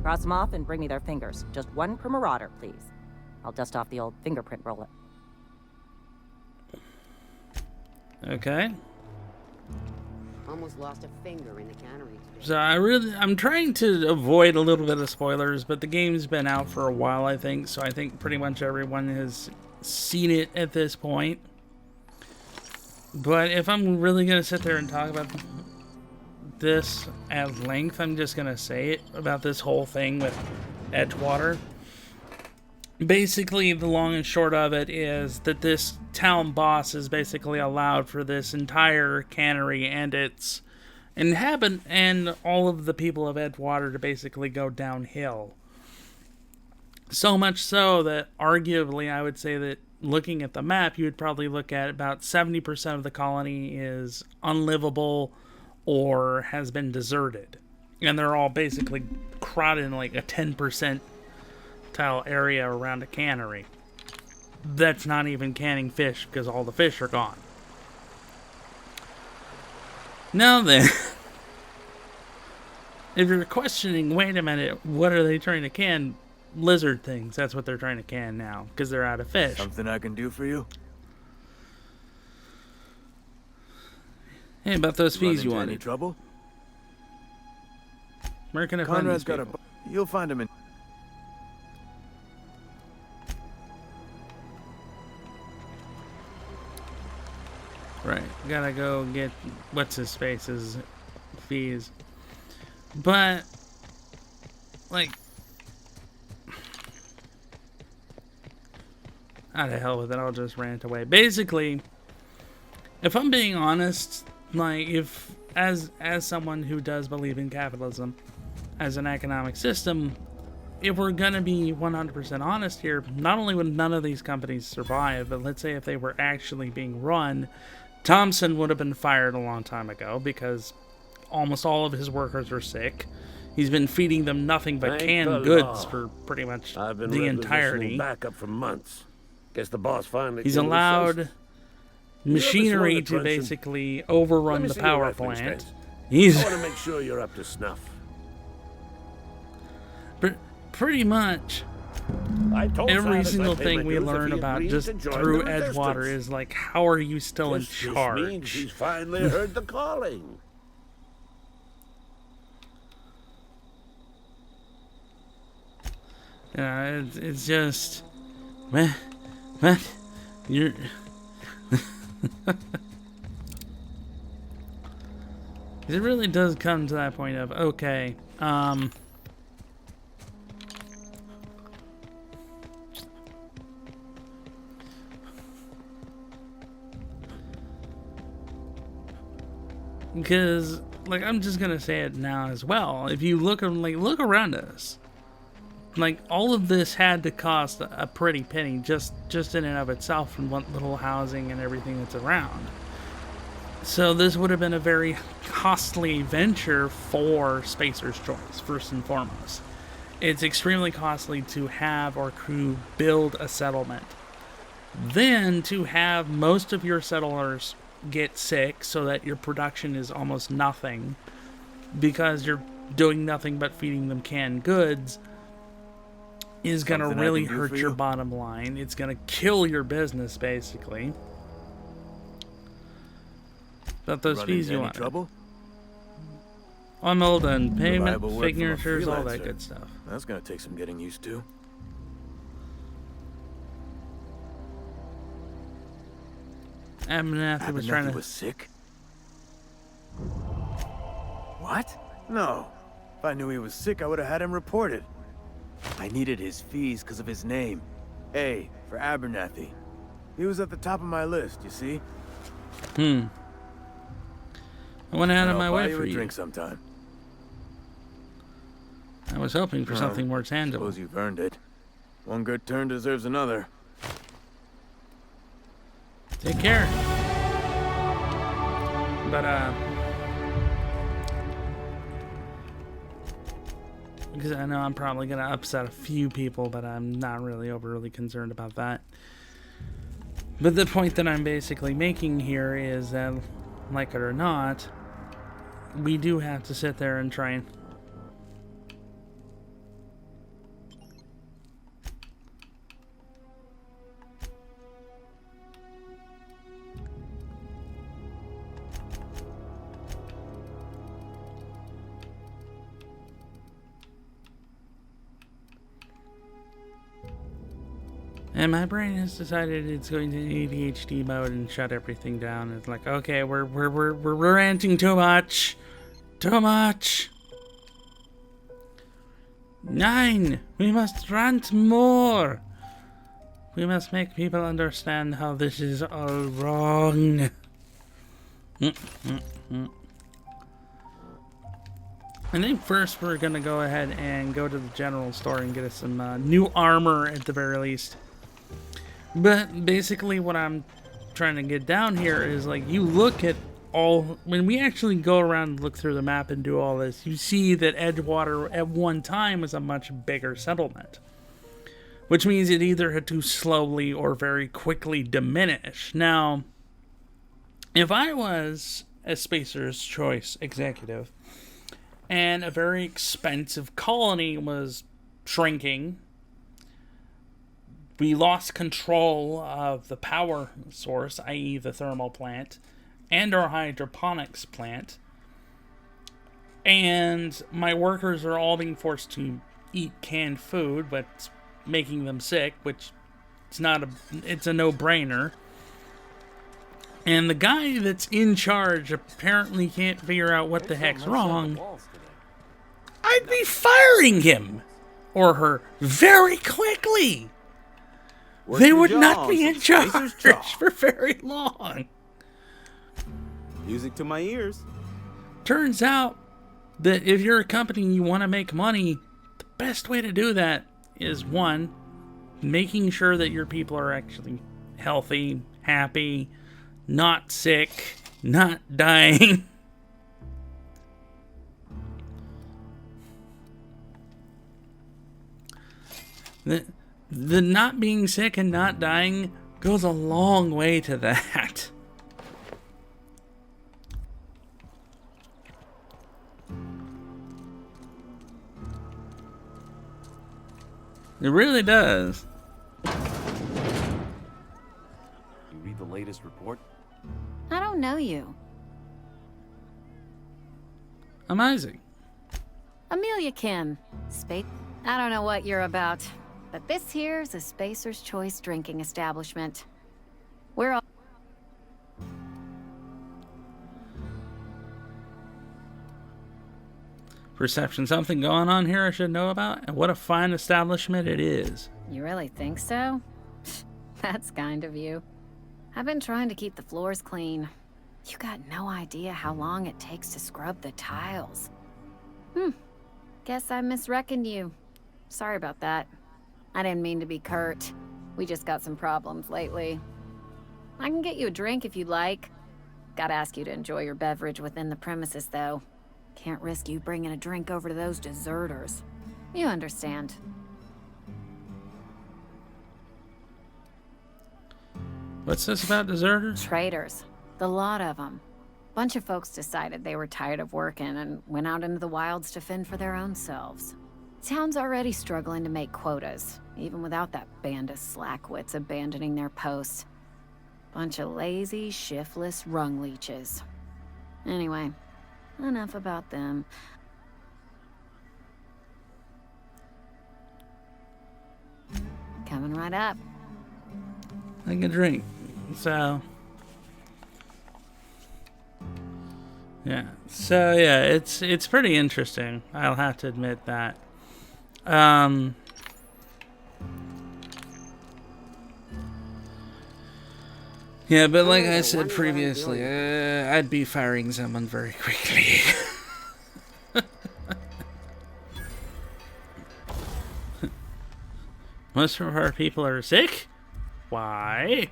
Cross them off and bring me their fingers. Just 1 per marauder, please. I'll dust off the old fingerprint roller. Okay. Almost lost a finger in the cannery today. So I'm trying to avoid a little bit of spoilers, but the game's been out for a while, I think, so I think pretty much everyone has seen it at this point. But if I'm really going to sit there and talk about this at length, I'm just going to say it about this whole thing with Edgewater. Basically, the long and short of it is that this town boss has basically allowed for this entire cannery and its inhabit and all of the people of Edgewater to basically go downhill. So much so that arguably I would say that looking at the map, you would probably look at about 70% of the colony is unlivable or has been deserted. And they're all basically crowded in like a 10% tile area around a cannery. That's not even canning fish because all the fish are gone. Now then, if you're questioning, wait a minute, what are they trying to can? Lizard things. That's what they're trying to can now because they're out of fish. Something I can do for you? Hey, about those fees you wanted. Any trouble? Where can I find these Conrad's got people? You'll find him in... Right, gotta go get what's his face's fees. But like, out of hell with it, I'll just rant away. Basically, if I'm being honest, like if as someone who does believe in capitalism as an economic system, if we're gonna be 100% honest here, not only would none of these companies survive, but let's say if they were actually being run, Thompson would have been fired a long time ago because almost all of his workers are sick. He's been feeding them nothing but canned goods for pretty much the entirety. Back up for months. Guess the boss finally. He's allowed machinery to basically overrun the power plant. I want to make sure you're up to snuff. Pretty much. Every single thing we learn about just through Edgewater is like, how are you still in charge? This means he's finally heard the calling. Yeah, it's just, what? You're. It really does come to that point of, okay, because, like, I'm just gonna say it now as well. If you look around us, like, all of this had to cost a pretty penny just in and of itself from what little housing and everything that's around. So this would have been a very costly venture for Spacer's Choice, first and foremost. It's extremely costly to have or crew build a settlement. Then to have most of your settlers get sick so that your production is almost nothing because you're doing nothing but feeding them canned goods is going to really hurt your bottom line. It's going to kill your business, basically. But those fees you want. Trouble? I'm all done. Payment, signatures, all that good stuff. That's going to take some getting used to. Abernathy was trying to... was sick? What? No. If I knew he was sick, I would have had him reported. I needed his fees because of his name. A for Abernathy. He was at the top of my list, you see? I went out of my way for a you. Drink sometime. I was hoping for something more tangible. Suppose you've earned it. One good turn deserves another. Take care. But, because I know I'm probably going to upset a few people, but I'm not really overly concerned about that. But the point that I'm basically making here is that, like it or not, we do have to sit there and try and... And my brain has decided it's going to ADHD mode and shut everything down. It's like, okay, we're ranting too much. Too much. 9. We must rant more. We must make people understand how this is all wrong. I think first we're gonna go ahead and go to the general store and get us some new armor at the very least. But basically what I'm trying to get down here is, like, you look at all, when we actually go around and look through the map and do all this, you see that Edgewater at one time was a much bigger settlement. Which means it either had to slowly or very quickly diminish. Now, if I was a Spacer's Choice executive and a very expensive colony was shrinking, we lost control of the power source, i.e. the thermal plant, and our hydroponics plant, and my workers are all being forced to eat canned food, but making them sick, which it's a no-brainer. And the guy that's in charge apparently can't figure out what the heck's wrong. I'd be firing him or her very quickly. They would not be in charge for very long. Music to my ears. Turns out that if you're a company and you want to make money, the best way to do that is, one, making sure that your people are actually healthy, happy, not sick, not dying. The not being sick and not dying goes a long way to that. It really does. You read the latest report? I don't know you. Amazing. Amelia Kim. I don't know what you're about, but this here's a Spacer's Choice drinking establishment. We're all... Perception, something going on here I should know about? And what a fine establishment it is. You really think so? That's kind of you. I've been trying to keep the floors clean. You got no idea how long it takes to scrub the tiles. Guess I misreckoned you. Sorry about that. I didn't mean to be curt. We just got some problems lately. I can get you a drink if you'd like. Gotta ask you to enjoy your beverage within the premises, though. Can't risk you bringing a drink over to those deserters. You understand. What's this about deserters? Traitors. The lot of them. Bunch of folks decided they were tired of working and went out into the wilds to fend for their own selves. Town's already struggling to make quotas, even without that band of slackwits abandoning their posts. Bunch of lazy, shiftless rung leeches. Anyway, enough about them. Coming right up. Like a drink. So, Yeah. So yeah, it's pretty interesting. I'll have to admit that. Yeah, but like I said previously, I'd be firing someone very quickly. Most of our people are sick? Why?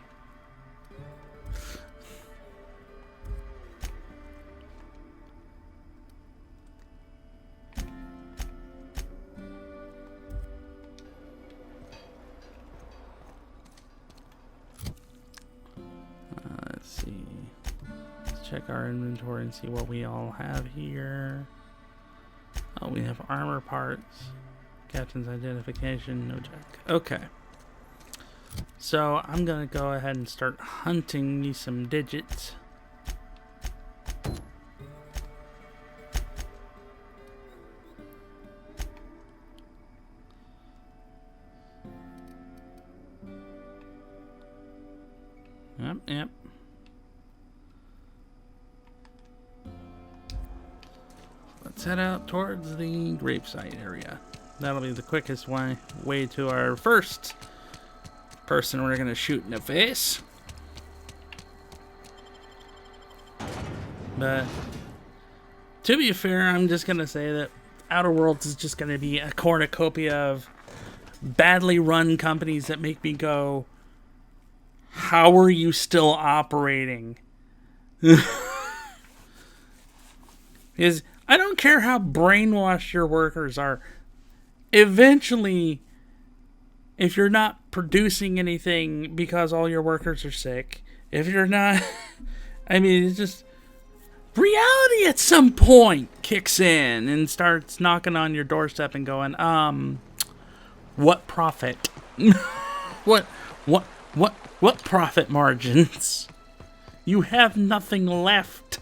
Let's see. Let's check our inventory and see what we all have here. Oh, we have armor parts. Captain's identification, no check. Okay. So I'm gonna go ahead and start hunting me some digits. Yep. Let's head out towards the gravesite area. That'll be the quickest way to our first person we're gonna shoot in the face. But to be fair, I'm just gonna say that Outer Worlds is just gonna be a cornucopia of badly run companies that make me go, how are you still operating? Because I don't care how brainwashed your workers are. Eventually, if you're not producing anything because all your workers are sick, if you're not, I mean, it's just reality at some point kicks in and starts knocking on your doorstep and going, what profit? what profit margins? You have nothing left.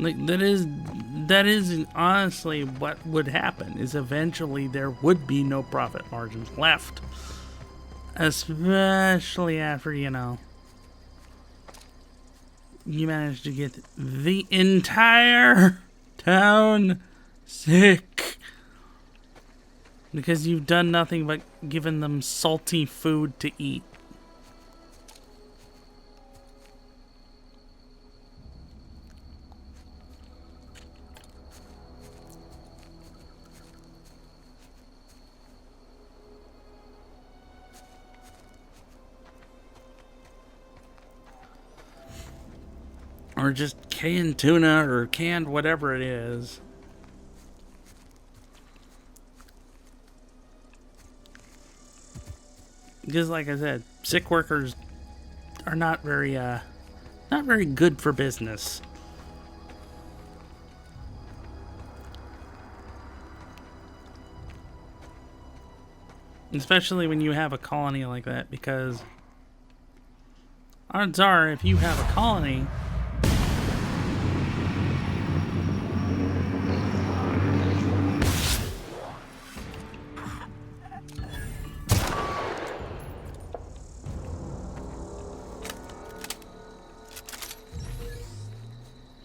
Like, that is honestly what would happen, is eventually there would be no profit margins left. Especially after, you manage to get the entire town sick. Because you've done nothing but given them salty food to eat. Or just canned tuna or canned whatever it is. Because like I said, sick workers are not very good for business. Especially when you have a colony like that, because odds are if you have a colony,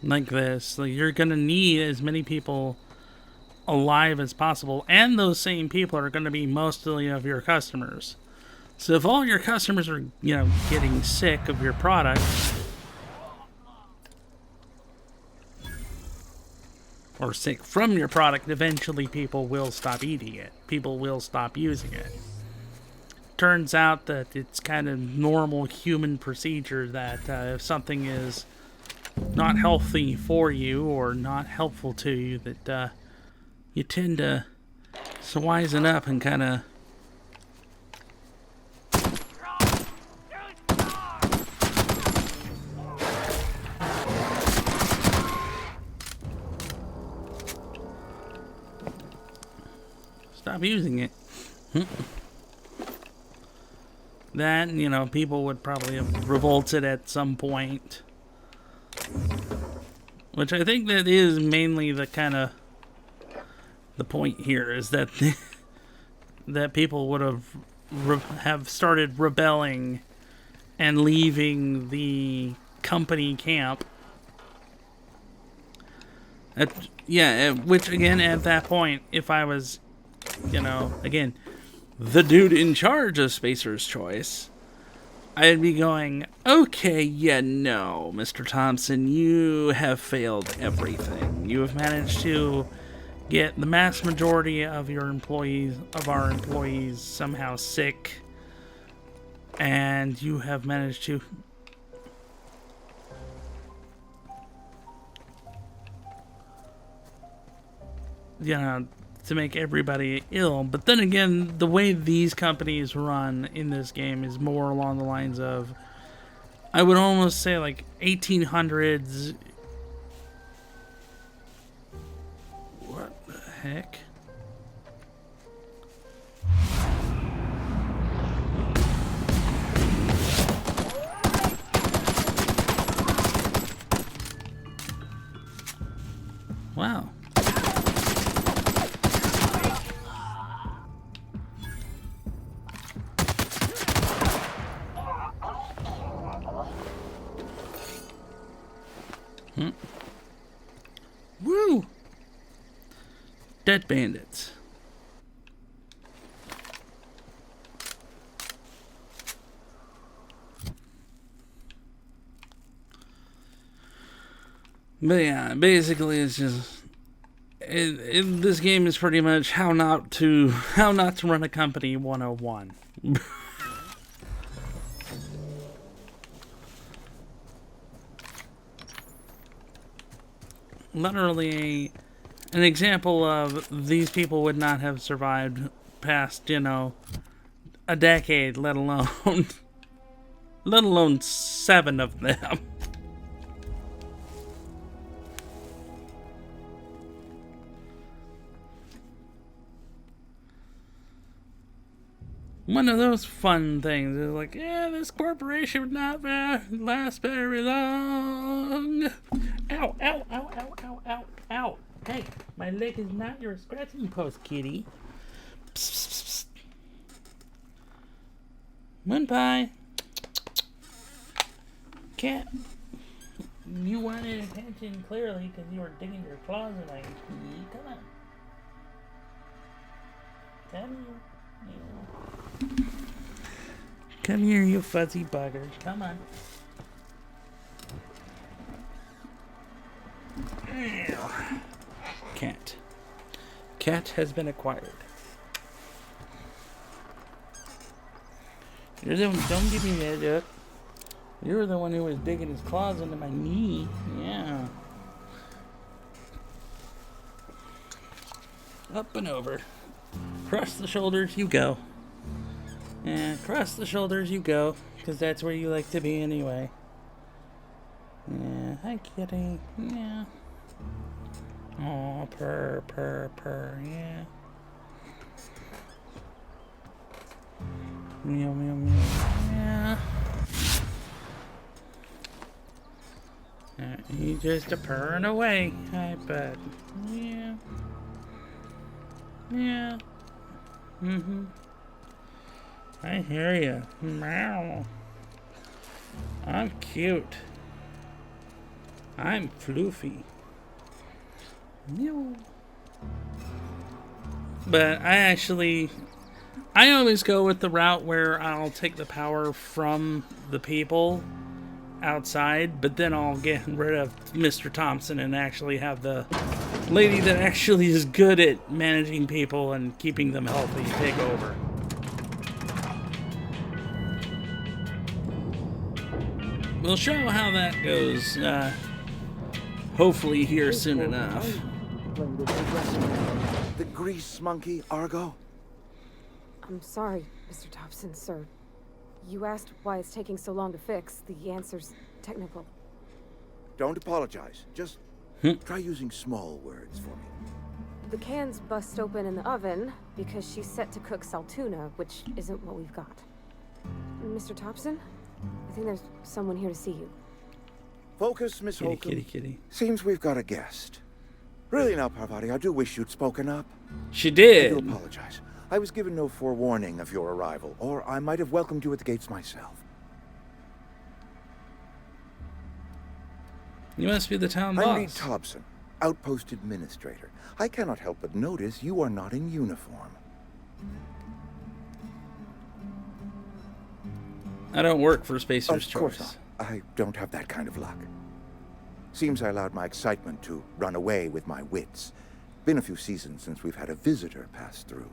like this, like, you're gonna need as many people alive as possible, and those same people are gonna be mostly of your customers. So if all your customers are, getting sick of your product, or sick from your product, eventually people will stop eating it. People will stop using it. Turns out that it's kind of normal human procedure that if something is not healthy for you or not helpful to you, that you tend to wisen up and kind of stop using it. That, people would probably have revolted at some point. Which I think that is mainly the kind of the point here, is that that people would have started rebelling and leaving the company camp. Which again, at that point, if I was, again, the dude in charge of Spacer's Choice, I'd be going, okay, no, Mr. Thompson, you have failed everything. You have managed to get the mass majority of our employees somehow sick, and you have managed to to make everybody ill. But then again, the way these companies run in this game is more along the lines of, I would almost say like 1800s. What the heck? Wow. Woo! Dead bandits. But yeah, basically it's just this game is pretty much how not to run a company 101. Literally an example of these people would not have survived past, a decade, let alone 7 of them. One of those fun things is like, yeah, this corporation would not last very long. Ow, ow, ow, ow, ow, ow, ow. Hey, my leg is not your scratching post, kitty. Psst, psst, psst. Moon pie. Cat. You wanted attention clearly because you were digging your claws in my key. Come on. Come here. Come here, you fuzzy buggers. Come on. Cat. Cat has been acquired. You're the one, don't give me that duck. You're the one who was digging his claws into my knee. Yeah. Up and over. Cross the shoulders, you go. Yeah, cross the shoulders, you go. Because that's where you like to be anyway. Yeah, hi kitty. Yeah. Oh, purr, purr, purr, yeah. Meow, meow, meow. Yeah. He's just a purring away. Hi, bud. Yeah. Yeah. Mm-hmm. I hear you. Meow. I'm cute. I'm floofy. Meow. But I always go with the route where I'll take the power from the people outside, but then I'll get rid of Mr. Thompson and actually have the lady that actually is good at managing people and keeping them healthy take over. We'll show how that goes, hopefully here soon enough. The grease monkey, Argo? I'm sorry, Mr. Thompson, sir. You asked why it's taking so long to fix. The answer's technical. Don't apologize. Just try using small words for me. The can's bust open in the oven because she's set to cook saltuna, which isn't what we've got. Mr. Thompson? I think there's someone here to see you. Focus, Miss Kitty, Holcomb. kitty. Seems we've got a guest. Really now, Parvati, I do wish you'd spoken up. She did. I do apologize. I was given no forewarning of your arrival, or I might have welcomed you at the gates myself. You must be the town boss. I'm Reed Thompson, Outpost Administrator. I cannot help but notice you are not in uniform. I don't work for Spacer's Of course Choice. not. I don't have that kind of luck. Seems I allowed my excitement to run away with my wits. Been a few seasons since we've had a visitor pass through.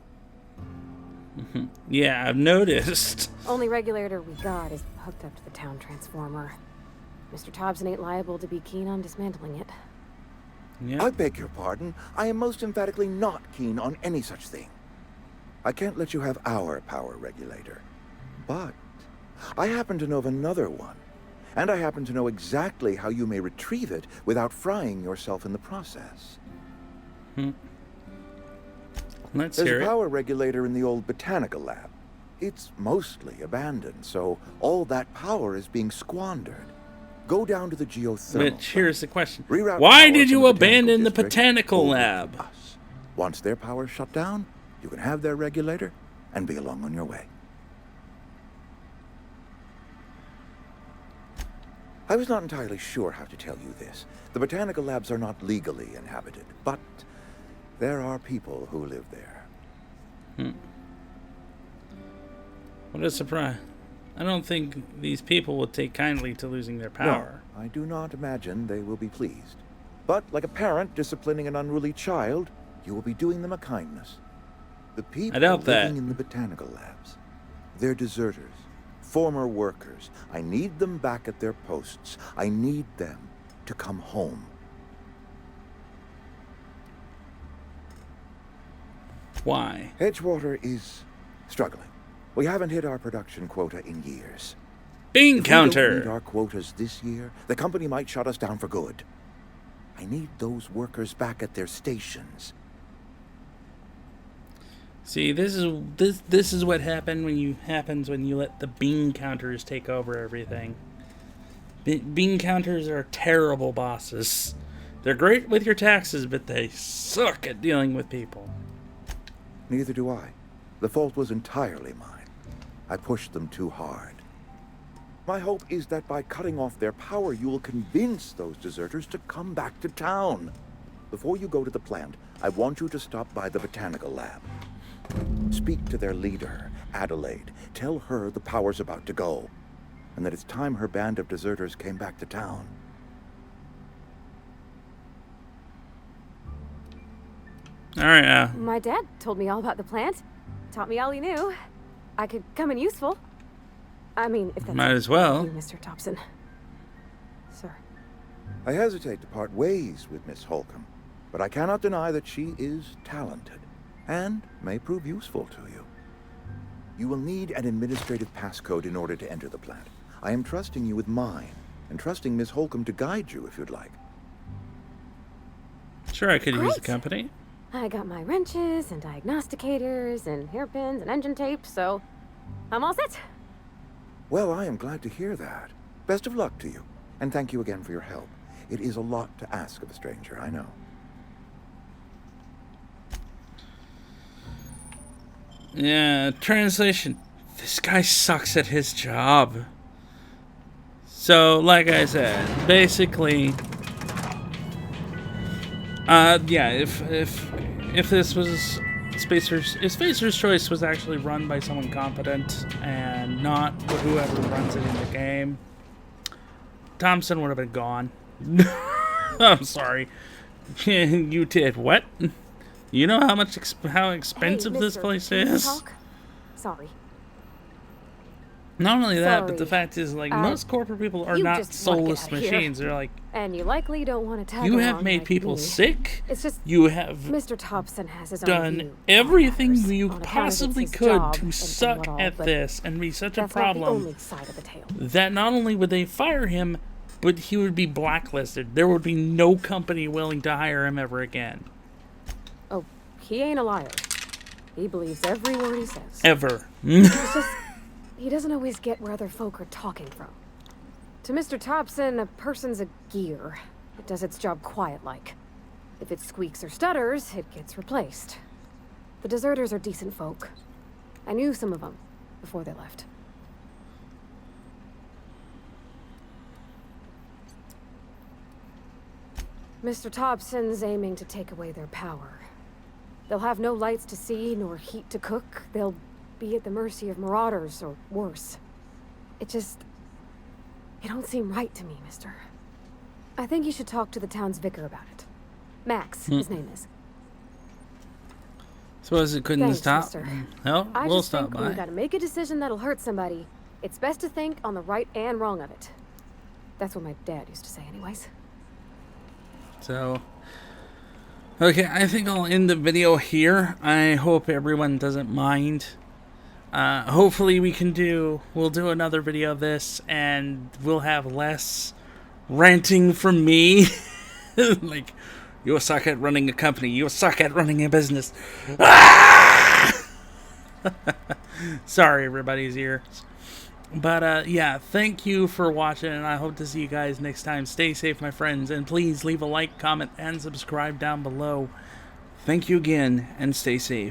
Yeah, I've noticed. Only regulator we got is hooked up to the town transformer. Mr. Thompson ain't liable to be keen on dismantling it. I beg your pardon. I am most emphatically not keen on any such thing. I can't let you have our power regulator. But I happen to know of another one. And I happen to know exactly how you may retrieve it without frying yourself in the process. Let's There's hear a it. power regulator in the old botanical lab. It's mostly abandoned, so all that power is being squandered. Go down to the geothermal. But here's the question. Reroute Why power did from you the abandon the district botanical over to lab? us. Once their power shut down, you can have their regulator and be along on your way. I was not entirely sure how to tell you this. The botanical labs are not legally inhabited, but there are people who live there. What a surprise. I don't think these people would take kindly to losing their power. No, I do not imagine they will be pleased. But like a parent disciplining an unruly child, you will be doing them a kindness. The people I doubt that. living in the botanical labs, they're deserters, former workers. I need them back at their posts. I need them to come home. Why? Edgewater is struggling. We haven't hit our production quota in years. Bean If counter. we don't meet our quotas this year, the company might shut us down for good. I need those workers back at their stations. See, this is what happens when you let the bean counters take over everything. Bean counters are terrible bosses. They're great with your taxes, but they suck at dealing with people. Neither do I. The fault was entirely mine. I pushed them too hard. My hope is that by cutting off their power, you will convince those deserters to come back to town. Before you go to the plant, I want you to stop by the botanical lab. Speak to their leader, Adelaide. Tell her the power's about to go, and that it's time her band of deserters came back to town. All right. My dad told me all about the plant. Taught me all he knew. I could come in useful. I mean, if that's Might as well. you, Mr. Thompson. Sir. I hesitate to part ways with Miss Holcomb, but I cannot deny that she is talented and may prove useful to you. You will need an administrative passcode in order to enter the plant. I am trusting you with mine, and trusting Miss Holcomb to guide you if you'd like. Sure, I could use the Great. company. I got my wrenches and diagnosticators and hairpins and engine tape, so I'm all set. Well, I am glad to hear that. Best of luck to you, and thank you again for your help. It is a lot to ask of a stranger, I know. Yeah, translation. This guy sucks at his job. So, like I said, basically, yeah, if this was if Spacer's Choice was actually run by someone competent and not whoever runs it in the game, Thompson would have been gone. I'm sorry. You did what? You know how much how expensive Hey, this mister, place can you is? talk? Sorry. Not only that, but Sorry. the fact is, like, most corporate people are you not just wanna get soulless out of here. machines. They're like, And you likely don't want to tag you have along made like people me. sick. It's just You have Mr. Thompson has his own done view everything on you account of it's possibly his could job to and suck what all, at but this and be such a that's not the problem only side of the tale. that not only would they fire him, but he would be blacklisted. There would be no company willing to hire him ever again. Oh, he ain't a liar. He believes every word he says. Ever. It's just he doesn't always get where other folk are talking from. To Mr. Thompson, a person's a gear. It does its job quiet-like. If it squeaks or stutters, it gets replaced. The deserters are decent folk. I knew some of them before they left. Mr. Thompson's aiming to take away their power. They'll have no lights to see, nor heat to cook. They'll be at the mercy of marauders, or worse. It don't seem right to me, mister. I think you should talk to the town's vicar about it. Max, his name is. Suppose it couldn't Thanks, stop. mister. No, I we'll just stop think when by. you gotta make a decision that'll hurt somebody, it's best to think on the right and wrong of it. That's what my dad used to say anyways. So, okay, I think I'll end the video here. I hope everyone doesn't mind. Hopefully we'll do another video of this, and we'll have less ranting from me. Like, you suck at running a company. You suck at running a business. Ah! Sorry, everybody's ears. But, yeah, thank you for watching, and I hope to see you guys next time. Stay safe, my friends, and please leave a like, comment, and subscribe down below. Thank you again, and stay safe.